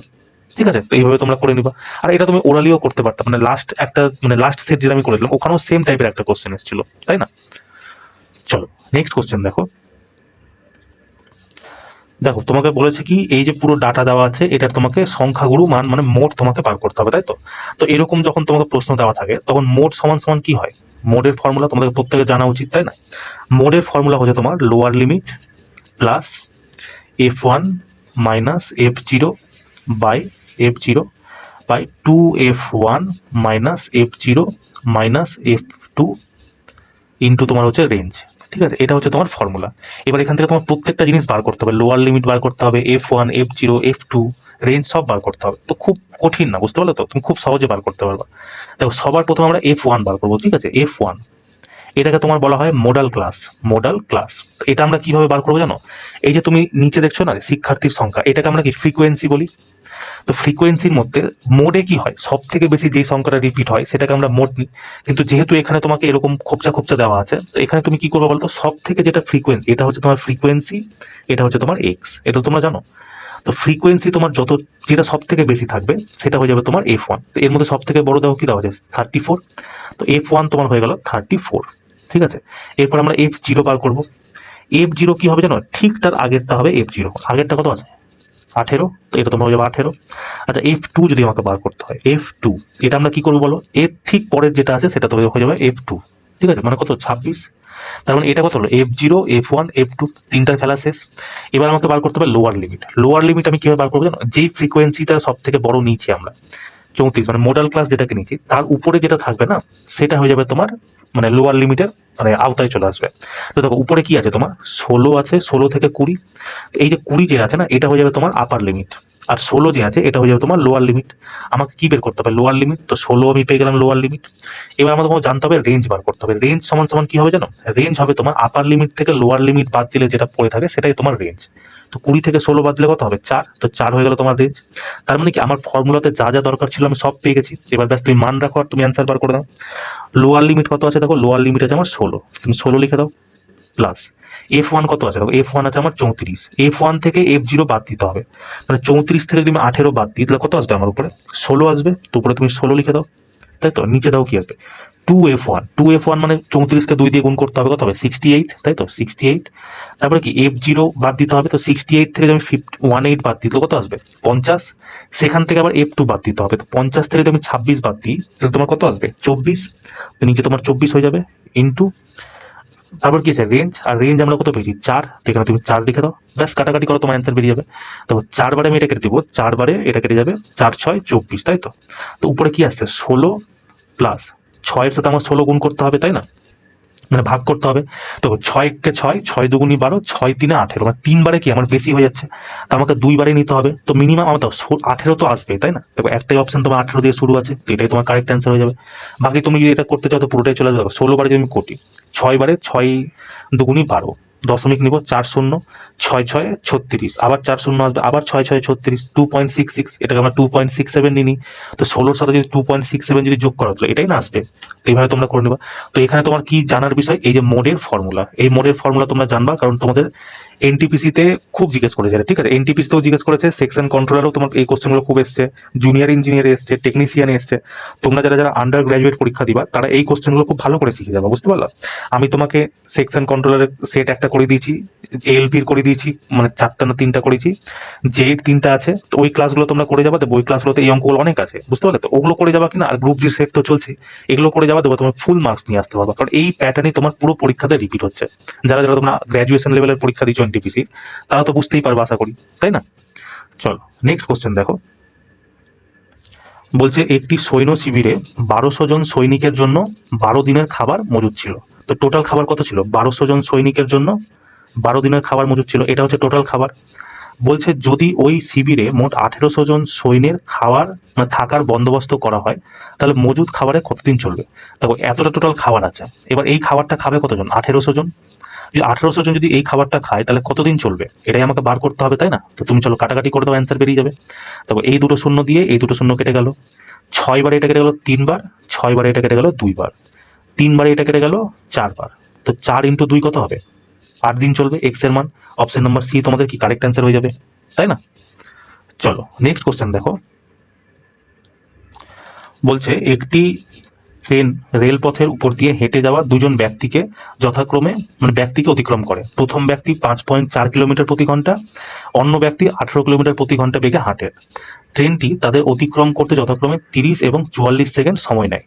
ঠিক আছে, তো এইভাবে তোমরা করে নিবা। আর এটা তুমি ওরালিও করতে পারতাম, মানে লাস্ট একটা মানে লাস্ট সেট যেটা আমি করেছিলাম ওখানেও সেম টাইপের একটা কোশ্চেন এসেছিল, তাই না। চলো নেক্সট কোশ্চেন দেখো। দেখো তোমাকে বলেছে কি এই যে পুরো ডাটা দেওয়া আছে এটার তোমাকে সংখ্যাগুরু মান মানে মোট তোমাকে বার করতে হবে, তাই তো। তো এরকম যখন তোমাকে প্রশ্ন দেওয়া থাকে তখন মোট সমান সমান কি হয়, মোডের ফর্মুলা তোমাদের প্রত্যেকে জানা উচিত, তাই না। মোডের ফর্মুলা হচ্ছে তোমার lower limit plus f1 minus f0 by f0 by 2f1 minus f0 minus f2 into তোমার হচ্ছে রেঞ্জ। ঠিক আছে, এটা হচ্ছে তোমার ফর্মুলা। এবার এখান থেকে তোমার প্রত্যেকটা জিনিস বার করতে হবে, লোয়ার লিমিট বার করতে হবে, f1 f0 f2 রেঞ্জ সব বার করতে হবে। তো খুব কঠিন না, বুঝতে পারলে তো, তুমি খুব সহজে বার করতে পারবা। দেখো সবার প্রথমে আমরা f1 বার করবো, ঠিক আছে, f1 এটাকে তোমার বলা হয় মোডাল ক্লাস। মোডাল ক্লাস এটা আমরা কিভাবে বার করবো জানো, এই যে তুমি নিচে দেখছো না শিক্ষার্থীর সংখ্যা, এটাকে আমরা কি ফ্রিকোয়েন্সি বলি। তো ফ্রিকোয়েন্সির মধ্যে মোডে কি হয়, সব থেকে বেশি যে সংখ্যাটা রিপিট হয় সেটাকে আমরা মোড নিই। কিন্তু যেহেতু এখানে তোমাকে এরকম খোপচা খোপচা দেওয়া আছে, তো এখানে তুমি কি করবে বলতো, সব থেকে যেটা ফ্রিকোয়েন্সি এটা হচ্ছে তোমার ফ্রিকোয়েন্সি, এটা হচ্ছে তোমার এক্স, এটা তোমরা জানো। তো ফ্রিকোয়েন্সি তোমার যত যেটা সব থেকে বেশি থাকবে সেটা হয়ে যাবে তোমার f1। তো এর মধ্যে সব থেকে বড় দেওয়া কি দেওয়া আছে 34, তো f1 তোমার হয়ে গেল 34। ঠিক আছে, এরপর আমরা f0 বার করবো। f0 কি হবে জানো, ঠিক তার আগেরটা হবে f0, আগেরটা কত আছে 18, তো এটা তোমার হয়ে যাবে 18। আচ্ছা f2 যদি আমাকে বার করতে হয়, f2 এটা আমরা কি করবো বলো, এর ঠিক পরের যেটা আছে সেটা তো হয়ে যাবে f2। ঠিক আছে, মানে কত 26। তার মানে এটা কত হলো f0 f1 f2, তিনটার খেলা শেষ। এবার আমাকে বার করতে হবে লোয়ার লিমিট। লোয়ার লিমিট আমি কিভাবে বার করবো জানো, যেই ফ্রিকোয়েন্সিটা সব থেকে বড় নিয়েছি আমরা 34, মানে মোডাল ক্লাস যেটাকে নিয়েছি তার উপরে যেটা থাকবে না সেটা হয়ে যাবে তোমার মানে লোয়ার লিমিটের মানে আওতায় চলে আসবে। তো দেখো উপরে কি আছে তোমার 16 আছে, 16 থেকে 20, এই যে 20 যে আছে না এটা হয়ে যাবে তোমার আপার লিমিট। আর 16 যে আছে এটা হয়ে যাবে তোমার লোয়ার লিমিট। আমাকে কি বের করতে হবে? Lower limit. তো 16 আমি পেয়ে গেলাম লোয়ার লিমিট। এবার আমাদের জানতে হবে রেঞ্জ বার করতে হবে। রেঞ্জ সমান সমান কি হবে জানো? রেঞ্জ হবে তোমার আপার লিমিট থেকে লোয়ার লিমিট বাদ দিলে যেটা পড়ে থাকে সেটাই তোমার রেঞ্জ। তো 20 থেকে 16 বাদ দিলে কত হবে? 4। তো 4 হয়ে গেল তোমার রেঞ্জ। তার মানে কি আমার ফর্মুলাতে যা যা দরকার ছিল আমি সব পেয়ে গেছি। এবার ব্যাস তুমি মান রাখো আর তুমি অ্যান্সার বার করে দাও। লোয়ার লিমিট কত আছে দেখো? লোয়ার লিমিট আছে আমার 16, তুমি 16 লিখে দাও। প্লাস F1 কত আছে দেখো? F1 আছে আমার 34। F1 থেকে F0 বাদ দিতে হবে, মানে 34 থেকে যদি আমি 18 বাদ দিই তাহলে কত আসবে আমার উপরে? 16 আসবে। তো উপরে তুমি 16 লিখে দাও, তাই তো? নিচে দাও কি আসবে? 2F1 মানে 34কে 2 দিয়ে গুণ করতে হবে, কত হবে? 68, তাই তো? 68। তারপরে কি F0 বাদ দিতে হবে, তো 68 থেকে আমি 18 বাদ দিই তাহলে কত আসবে? 50। সেখান থেকে আবার F2 বাদ দিতে হবে, তো 50 থেকে যদি আমি 26 বাদ দিই তাহলে তোমার কত আসবে? 24। তো নিচে তোমার 24 হয়ে যাবে ইন্টু, তারপর কি আছে? রেঞ্জ। আর রেঞ্জ আমরা কত পেয়েছি? 4। তো এখানে তুমি 4 লিখে দাও, ব্যাস কাটাকাটি করো, তোমার অ্যান্সার বেরিয়ে যাবে। তো 4 বারে আমি এটা কেটে দিব, 4 বারে এটা কেটে যাবে, 4 6 24, তাই তো? তো উপরে কি আসছে? 16 প্লাস 6 এর সাথে আমার 16 গুণ করতে হবে, তাই না? মানে ভাগ করতে হবে। তো 6 কে 6, 6 দুগুণী 12, 6 3 18, মানে 3 বারে কি আমার বেশি হয়ে যাচ্ছে, তো আমাকে 2 বারে নিতে হবে। তো মিনিমাম আমার তো 18 তো আসবে, তাই না? দেখো একটাই অপশন তোমার 18 দিয়ে শুরু আছে, তো এটাই তোমার কারেক্ট অ্যান্সার হয়ে যাবে। বাকি তুমি যদি এটা করতে চাও তো পুরোটাই চলে যাবে। 16 বারে যদি আমি কোটি, 6 বারে 6 দুগুণী 12, দশমিক নিব 4 0, 6 6 36, আবার 4 0 আসবে, আবার 6 6 36, 2.66, এটাকে আমরা 2.67 নিই। তো 16-র সাথে যদি 2.67 যদি যোগ করা হতো এটাই না আসবে। তো এইভাবে তোমরা করে নেবা। তো এখানে তোমার কি জানার বিষয়? এই যে মোডের ফর্মুলা, এই মোডের ফর্মুলা তোমরা জানবা, কারণ তোমাদের এনটিপিসিতে খুব জিজ্ঞেস করেছে, ঠিক আছে? এনটিপিসিতেও জিজ্ঞেস করেছে, সেকশন কন্ট্রোলারও তোমার এই কোশ্চেনগুলো খুব এসছে, জুনিয়র ইঞ্জিনিয়ার এসছে, টেকনিশিয়ান এসছে। তোমরা যারা যারা আন্ডার গ্র্যাজুয়েট পরীক্ষা দিবা তারা এই কোশ্চেনগুলো খুব ভালো করে শিখে যাবে, বুঝতে পারলা? আমি তোমাকে সেকশন কন্ট্রোলারের সেট একটা করে দিয়েছি, এলপির করে দিয়েছি, মানে 4টা না 3টা করেছি, জেড 3টা আছে। তো ওই ক্লাসগুলো তোমরা করে যাবা, তো ওই ক্লাসগুলোতে এই অঙ্কগুলো অনেক আছে, বুঝতে পারলে? তো ওগুলো করে যাবা কিনা, আর গ্রুপ ডি সেট তো চলছে, এগুলো করে যাবা, দেবো তোমার ফুল মার্কস নিয়ে আসতে পারবা, কারণ এই প্যাটার্নই তোমার পুরো পরীক্ষাতে রিপিট হচ্ছে। যারা যারা তোমরা গ্র্যাজুয়েশন লেভেলের পরীক্ষা দিচ্ছ এনটিপিসি তারা তো বুঝতেই পারবে আশা করি, তাই না? চলো নেক্সট কোশ্চেন দেখো। বলছে একটি সৈন্য শিবিরে 1200 জন সৈনিকের জন্য 12 দিনের খাবার মজুদ ছিল। তো টোটাল খাবার কত ছিল? 1200 জন সৈনিকের জন্য 12 দিনের খাবার মজুদ ছিল, এটা হচ্ছে টোটাল খাবার। বলছে যদি ওই শিবিরে মোট 1800 জন সৈন্যের খাওয়ার মানে থাকার বন্দোবস্ত করা হয় তাহলে মজুদ খাবারে কতদিন চলবে? দেখো এতটা টোটাল খাবার আছে, এবার এই খাবারটা খাবে কতজন? 1800 জন। যদি 1800 জন যদি এই খাবারটা খায় তাহলে কতদিন চলবে এটাই আমাকে বার করতে হবে, তাই না? তো তুমি চলো কাটাকাটি করে দাও, অ্যান্সার বেরিয়ে যাবে। দেখো এই দুটো শূন্য দিয়ে এই দুটো শূন্য কেটে গেল, 6 বারে এটা কেটে গেল 3 বার, 6 বারে এটা কেটে গেল 2 বার, 3 বারে এটা কেটে গেল 4 বার। তো 4 ইন্টু 2 কত হবে? 8 দিন চলবে। এক্স এর মান অপশন নাম্বার সি তোমাদের কি কারেক্ট অ্যান্সার হয়ে যাবে, তাই না? চলো নেক্সট কোশ্চেন দেখো। বলছে একটি ট্রেন রেলপথের উপর দিয়ে হেঁটে যাওয়া দুজন ব্যক্তিকে যথাক্রমে মানে ব্যক্তিকে অতিক্রম করে। প্রথম ব্যক্তি 5.4 কিলোমিটার প্রতি ঘন্টা, অন্য ব্যক্তি 18 কিলোমিটার প্রতি ঘন্টা বেগে হাঁটে। ট্রেনটি তাদের অতিক্রম করতে যথাক্রমে 30 এবং 44 সেকেন্ড সময় নেয়।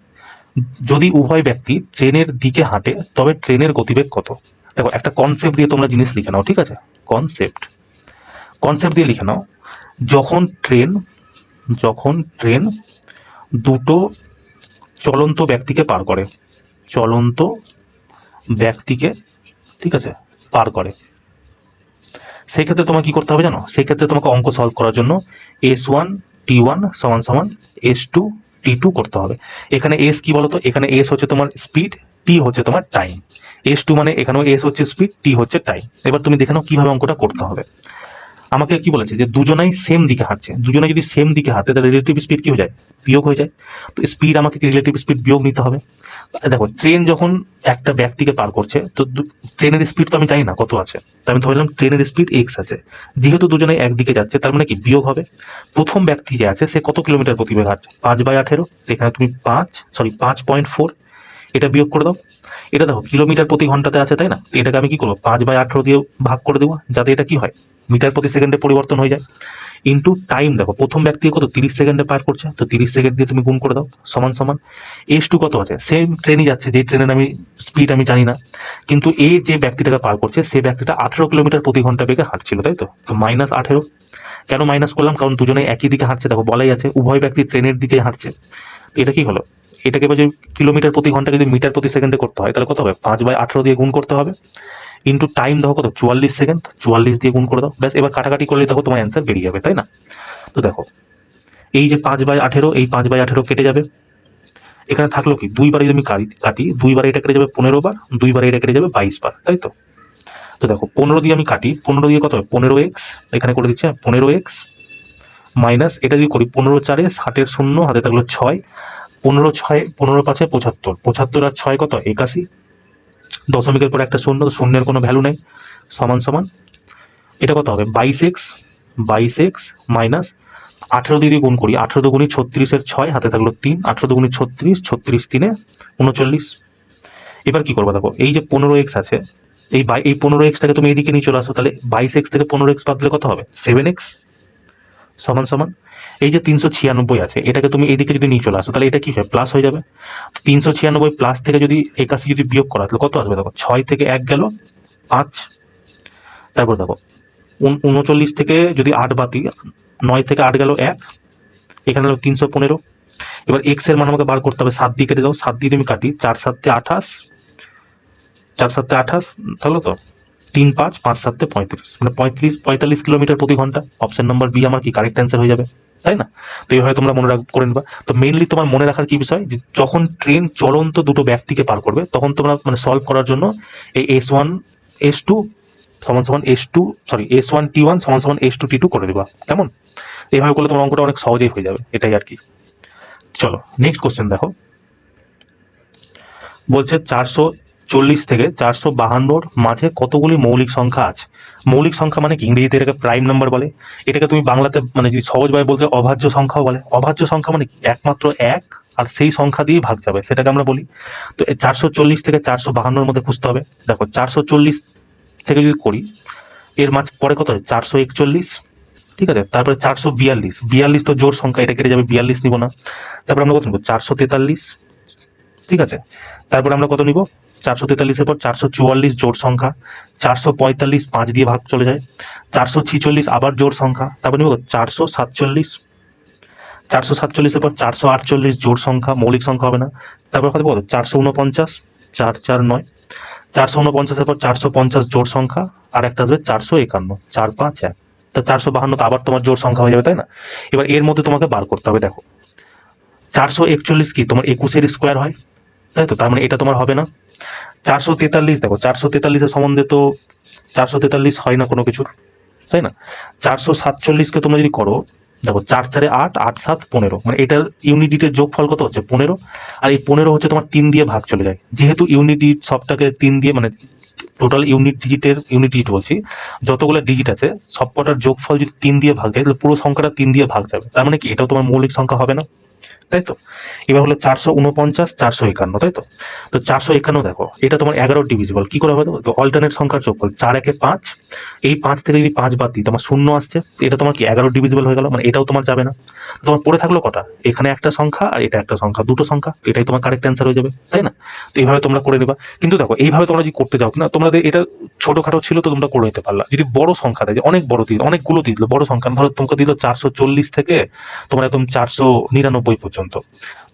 যদি উভয় ব্যক্তি ট্রেনের দিকে হাঁটে তবে ট্রেনের গতিবেগ কত? দেখো একটা কনসেপ্ট দিয়ে তোমরা জিনিস লিখে নাও, ঠিক আছে? কনসেপ্ট কনসেপ্ট দিয়ে লিখে নাও। যখন ট্রেন দুটো চলন্ত ব্যক্তিকে পার করে, চলন্ত ব্যক্তিকে, ঠিক আছে, পার করে, সেই ক্ষেত্রে তোমাকে কি করতে হবে জানো? সেই ক্ষেত্রে তোমাকে অঙ্ক সলভ করার জন্য S1 T1 সমান সমান S2 T2 করতে হবে। এখানে এস কি বলতো? এখানে এস হচ্ছে তোমার স্পিড, টি হচ্ছে তোমার টাইম। S2 মানে এখানেও এস হচ্ছে স্পিড, টি হচ্ছে টাইম। এবার তুমি দেখে নাও কিভাবে অঙ্কটা করতে হবে। আমাকে কি বলেছে যে দুজনাই সেম দিকে হাঁটছে, দুজনে যদি সেম দিকে হাঁটে তাহলে রিলেটিভ স্পিড কি হয়ে যায়? বিয়োগ হয়ে যায়। তো স্পিড আমাকে রিলেটিভ স্পিড বিয়োগ নিতে হবে। দেখো ট্রেন যখন একটা ব্যক্তিকে পার করছে তো ট্রেনের স্পিড তো আমি জানি না কত আছে, তো আমি ধরলাম ট্রেনের স্পিড এক্স আছে। যেহেতু দুজনে একদিকে যাচ্ছে তার মানে কি বিয়োগ হবে। প্রথম ব্যক্তি যে আছে সে কত কিলোমিটার প্রতি বেগে হাঁটছে? 5/18। এখানে তুমি 5.4 এটা বিয়োগ করে দাও। এটা দেখো কিলোমিটার প্রতি ঘন্টাতে আছে, তাই না? এটাকে আমি কি করবো? 5/18 দিয়ে ভাগ করে দেবো, যাতে এটা কি হয় মিটার প্রতি সেকেন্ডে পরিবর্তন হয়ে যায়। ইন্টু টাইম, দেখো প্রথম ব্যক্তি কত 30 সেকেন্ডে পার করছে, তো 30 সেকেন্ড দিয়ে তুমি গুণ করে দাও, সমান সমান S2 কত আছে? সেম ট্রেনই যাচ্ছে, যে ট্রেনের আমি স্পিড আমি জানি না, কিন্তু এই যে ব্যক্তিটাকে পার করছে সে ব্যক্তিটা 18 কিলোমিটার প্রতি ঘন্টা বেগে হাঁটছিল, তাই তো? তো -18। কেন মাইনাস করলাম? কারণ দুজনে একই দিকে হাঁটছে, দেখো বলাই আছে উভয় ব্যক্তি ট্রেনের দিকে হাঁটছে। তো এটা কি হলো? এটাকে এবার যদি কিলোমিটার প্রতি ঘন্টা যদি মিটার প্রতি সেকেন্ডে করতে হয় তাহলে কত হবে? 5/18 দিয়ে গুণ করতে হবে। ইন্টু টাইম দেখো কত? 44 সেকেন্ড, 44 দিয়ে গুণ করে দাও, ব্যাস। এবার কাটাকাটি করলে দেখো তোমার অ্যান্সার বেরিয়ে যাবে, তাই না? তো দেখো এই যে 5/18, এই 5/18 কেটে যাবে, এখানে থাকলো কি 2 বার যদি আমি কাটি 2 বার এটা কেটে যাবে 15 বার, 2 বার এটা কেটে যাবে 22 বার, তাই তো? তো দেখো 15 দিয়ে আমি কাটি, 15 দিয়ে কত হবে 15x, এখানে করে দিচ্ছি 15x মাইনাস এটা দিয়ে করি 15×4 60 শূন্য, হাতে থাকলো 6, 15×6 15×5 75, 75 আর 6 কত 81, দশমিকের পর একটা শূন্য, শূন্যের কোনো ভ্যালু নেই, সমান সমান এটা কত হবে 22x মাইনাস 18 দিয়ে গুণ করি, 18 দুগুণি 36 6, হাতে থাকলো 3, 18 দুগুণি 36, 36 3 39। এবার কি করবো দেখো এই যে 15x আছে, এই 15xটাকে তুমি এইদিকে নিয়ে চলে আসো, তাহলে 22x থেকে 15x বাদ দিলে কত হবে 7x, সমান সমান এই যে 396 আছে, এটাকে তুমি এইদিকে যদি নিয়ে চলে আসো তাহলে এটা কি হয় প্লাস হয়ে যাবে। 396 প্লাস থেকে যদি 81 যদি বিয়োগ করা তাহলে কত আসবে দেখো 6 থেকে 1 গেল 5, তারপর দেখো 39 থেকে যদি 8 বাতি, 9 থেকে 8 গেল 1, এখানে হলো 315। এবার এক্স এর মান আমাকে বার করতে হবে, 7 দিয়ে কেটে দাও, 7 দিয়ে তুমি কাটি 4 7 28, 4 7 28 তাহলে তো 3 5 5 7 35, মানে 45 কিলোমিটার প্রতি ঘন্টা। অপশন নাম্বার বি আমার কি কারেক্ট অ্যান্সার হয়ে যাবে, তাই না? তো এইভাবে তোমরা মনে করে নিবা। তো মেইনলি তোমার মনে রাখার কি বিষয়, যে যখন ট্রেন চলন্ত দুটো ব্যক্তিকে পার করবে তখন তোমরা মানে সলভ করার জন্য এই S1 S2 সমান সমান S1 T1 সমান সমান S2 T2 করে দিবা, কেমন? এইভাবে করলে তোমার অঙ্কটা অনেক সহজেই হয়ে যাবে, এটাই আর কি। চলো নেক্সট কোশ্চেন দেখো, বলছে 440 থেকে 452 মাঝে কতগুলি মৌলিক সংখ্যা আছে। মৌলিক সংখ্যা মানে কি, ইংরেজিতে এটাকে প্রাইম নাম্বার বলে, এটাকে তুমি বাংলাতে মানে যদি সহজভাবে বলতে অভাজ্য সংখ্যাও বলে। অভাজ্য সংখ্যা মানে কি, একমাত্র এক আর সেই সংখ্যা দিয়ে ভাগ যাবে, সেটাকে আমরা বলি। তো 440 থেকে 452 মধ্যে খুঁজতে হবে। দেখো 440 থেকে যদি করি, এর মাঝ পরে কত হয় 441, ঠিক আছে। তারপরে 442, 42 তো জোড় সংখ্যা, এটা কেটে যাবে, 42 নিব না। তারপর আমরা কত নিব 443, ঠিক আছে। তারপর আমরা কত নিব 443-এর পর 444 জোড় সংখ্যা, 445 5 দিয়ে ভাগ চলে যায়, 446 আবার জোড় সংখ্যা, তারপর নিব 447, 447-এর পর 448 জোড় সংখ্যা, মৌলিক সংখ্যা হবে না। তারপর কত 449, 449, 449-এর পর 450 জোড় সংখ্যা, আর একটা আসবে 451, 451, তা 452 তো আবার তোমার জোড় সংখ্যা হয়ে যাবে, তাই না? এবার এর মধ্যে তোমাকে বার করতে হবে। দেখো 441 কি তোমার 21-এর স্কোয়ার হয়, তাই তো? তার মানে এটা তোমার হবে না। 443, দেখো 443-এর সম্বন্ধে তো 443 হয় না কোনো কিছুর, তাই না? 447-কে তোমরা যদি করো, দেখো 4 4 8, 8 7 15, মানে এটার ইউনিটের যোগফল কত হচ্ছে 15, আর এই 15 হচ্ছে তোমার 3 দিয়ে ভাগ চলে যায়, যেহেতু ইউনিট সবটাকে 3 দিয়ে মানে টোটাল ইউনিট ডিজিট বলছি, যতগুলো ডিজিট আছে সবকটার যোগফল যদি 3 দিয়ে ভাগ যায় তাহলে পুরো সংখ্যাটা 3 দিয়ে ভাগ যাবে, তার মানে কি এটাও তোমার মৌলিক সংখ্যা হবে না, তাই তো? এবার হলো 449, 451, তাই তো? তো 451 দেখো এটা তোমার 11 ডিভিজিবল, কি করে হবে? তো অল্টারনেট সংখ্যার যোগফল 4 1 5, এই 5 থেকে যদি 5 বাদ দিই তোমার শূন্য আসছে, এটা তোমার কি 11 ডিভিজিবল হয়ে গেল, মানে এটাও তোমার যাবে না। তোমার পড়ে থাকলো কটা, এখানে একটা সংখ্যা আর এটা একটা সংখ্যা, দুটো সংখ্যা, এটাই তোমার কারেক্ট অ্যান্সার হয়ে যাবে, তাই না? তো এইভাবে তোমরা করে নেবা। কিন্তু দেখো এইভাবে তোমরা যদি করতে যাও কিনা, তোমাদের এটা ছোটখাটো ছিল তো তোমরা করে নিতে পারলা। যদি বড় সংখ্যা দেয়, অনেক বড় দিল, অনেকগুলো দিল, বড় সংখ্যা ধরো তোমাকে দিল 440 থেকে তোমার একদম 499 পর্যন্ত,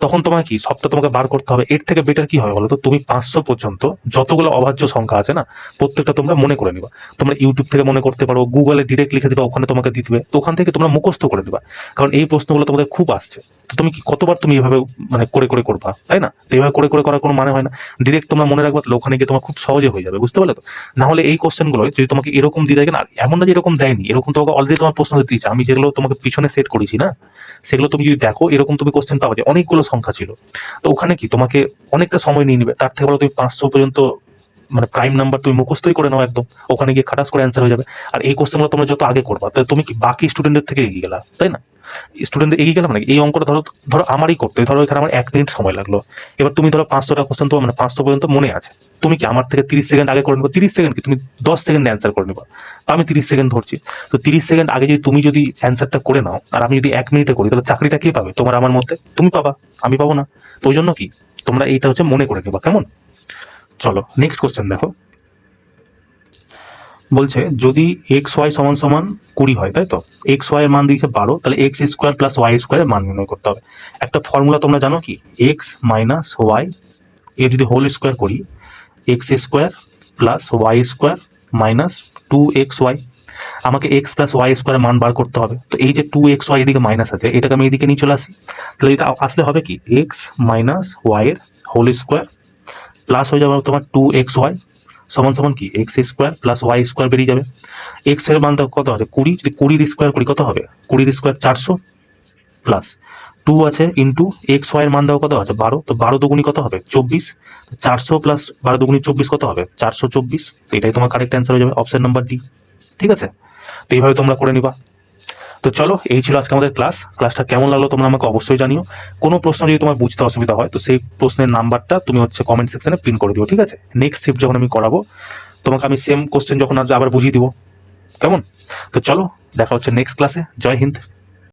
তখন তোমার কি সবটা তোমাকে বার করতে হবে। এর থেকে বেটার কি হবে বলো তো, তুমি 500 পর্যন্ত যতগুলো অভাজ্য সংখ্যা আছে না প্রত্যেকটা তোমরা মনে করে নিবা। তোমরা ইউটিউব থেকে মনে করতে পারো, গুগলে ডিরেক্ট লিখে দিবা, ওখানে তোমাকে দিয়ে দিবে, তো ওখান থেকে তোমরা মুখস্থ করে দিবা, কারণ এই প্রশ্নগুলো তোমাদের খুব আসছে। তো তুমি কি কতবার তুমি এভাবে মানে করে করবা, তাই না? তো এইভাবে করে করার কোনো মানে হয় না। ডিরেক্ট তোমরা মনে রাখবা, তাহলে ওখানে গিয়ে তোমার খুব সহজে হয়ে যাবে, বুঝতে পারলে তো? না হলে এই কোশ্চেনগুলো যদি তোমাকে এরকম দিয়ে দেয় না, এমন না যে এরকম দেয়নি, এরকম তোমাকে অলরেডি তোমার প্রশ্ন দিয়েছে, আমি যেগুলো তোমাকে পিছনে সেট করেছি না, সেগুলো তুমি যদি দেখো এরকম তুমি কোশ্চেন পাবা যে অনেকগুলো সংখ্যা ছিল। তো ওখানে কি তোমাকে অনেকটা সময় নিয়ে নিবে, তার থেকে বলো তুমি 500 পর্যন্ত মানে প্রাইম নাম্বার তুমি মুখস্থই করে নাও একদম, ওখানে গিয়ে খাটাস করে অ্যান্সার হয়ে যাবে। আর এই কোশ্চেনগুলো তোমরা যত আগে করবা, তাহলে তুমি কি বাকি স্টুডেন্টদের থেকে এগিয়ে গেলা, তাই না? স্টুডেন্টদের এগিয়ে গেলাম, মানে এই অঙ্কটা ধরো ধরো আমারই করতে, ধরো এখানে আমার 1 মিনিট সময় লাগলো। এবার তুমি ধরো 500টা কোশ্চেন তো মানে 500 পর্যন্ত মনে আছে, তুমি কি আমার থেকে 30 সেকেন্ড আগে করে নেবো? 30 সেকেন্ড কি তুমি 10 সেকেন্ডে অ্যান্সার করে নেবা, আমি 30 সেকেন্ড ধরছি। তো 30 সেকেন্ড আগে যদি তুমি যদি অ্যান্সারটা করে নাও আর আমি যদি 1 মিনিটে করি, তাহলে চাকরিটা কে পাবে? তোমার আমার মধ্যে তুমি পাবা, আমি পাবো না। তো ওই জন্য কি তোমরা এইটা হচ্ছে মনে করে নেবা, কেমন? চলো নেক্সট কোশ্চেন দেখো, বলছে যদি এক্স ওয়াই সমান সমান 20 হয়, তাই তো? এক্স ওয়াই এর মান দিয়েছে 12, তাহলে এক্স স্কোয়ার প্লাস ওয়াই স্কোয়ারের মান নির্ণয় করতে হবে। একটা ফর্মুলা তোমরা জানো কি, এক্স মাইনাস ওয়াই এর যদি হোল স্কোয়ার করি, x square plus y square minus 2xy, আমাকে এক্স প্লাস ওয়াই স্কোয়ারের মান বার করতে হবে। তো এই যে 2xy এদিকে মাইনাস আছে, এটাকে আমি এদিকে নিয়ে চলে আসি। তাহলে এটা আসলে হবে কি এক্স মাইনাস ওয়াই এর হোল স্কোয়ার প্লাস হয়ে যাবে তোমার 2xy সমান সমান কি x square plus y square বেরিয়ে যাবে। এক্স এর মান কত হবে 20, যদি 20 স্কোয়ার করি কত হবে 20 স্কোয়ার 400 প্লাস 2 আছে ইন্টু এক্স ওয়াই এর মান দেওয়া কত আছে 12, তো 12 দুগুণি কত হবে 24, 400 প্লাস 12 দুগুণি 24 কত হবে 424। তো এটাই তোমার কারেক্ট অ্যান্সার হয়ে যাবে, অপশন নাম্বার ডি। ঠিক আছে, তো এইভাবে তোমরা করে নিবা। তো চলো, এই ছিল আজকে আমাদের ক্লাসটা কেমন লাগলো তোমরা আমাকে অবশ্যই জানিও। কোনো প্রশ্ন যদি তোমার বুঝতে অসুবিধা হয় তো সেই প্রশ্নের নাম্বারটা তুমি কমেন্ট সেকশনে প্রিন্ট করে দিও। ঠিক আছে, নেক্সট শিফট যখন আমি করাবো তোমাকে আমি সেম কোশ্চেন যখন আসবে আবার বুঝিয়ে দিব, কেমন? তো চলো, দেখা হচ্ছে নেক্সট ক্লাসে। জয় হিন্দ।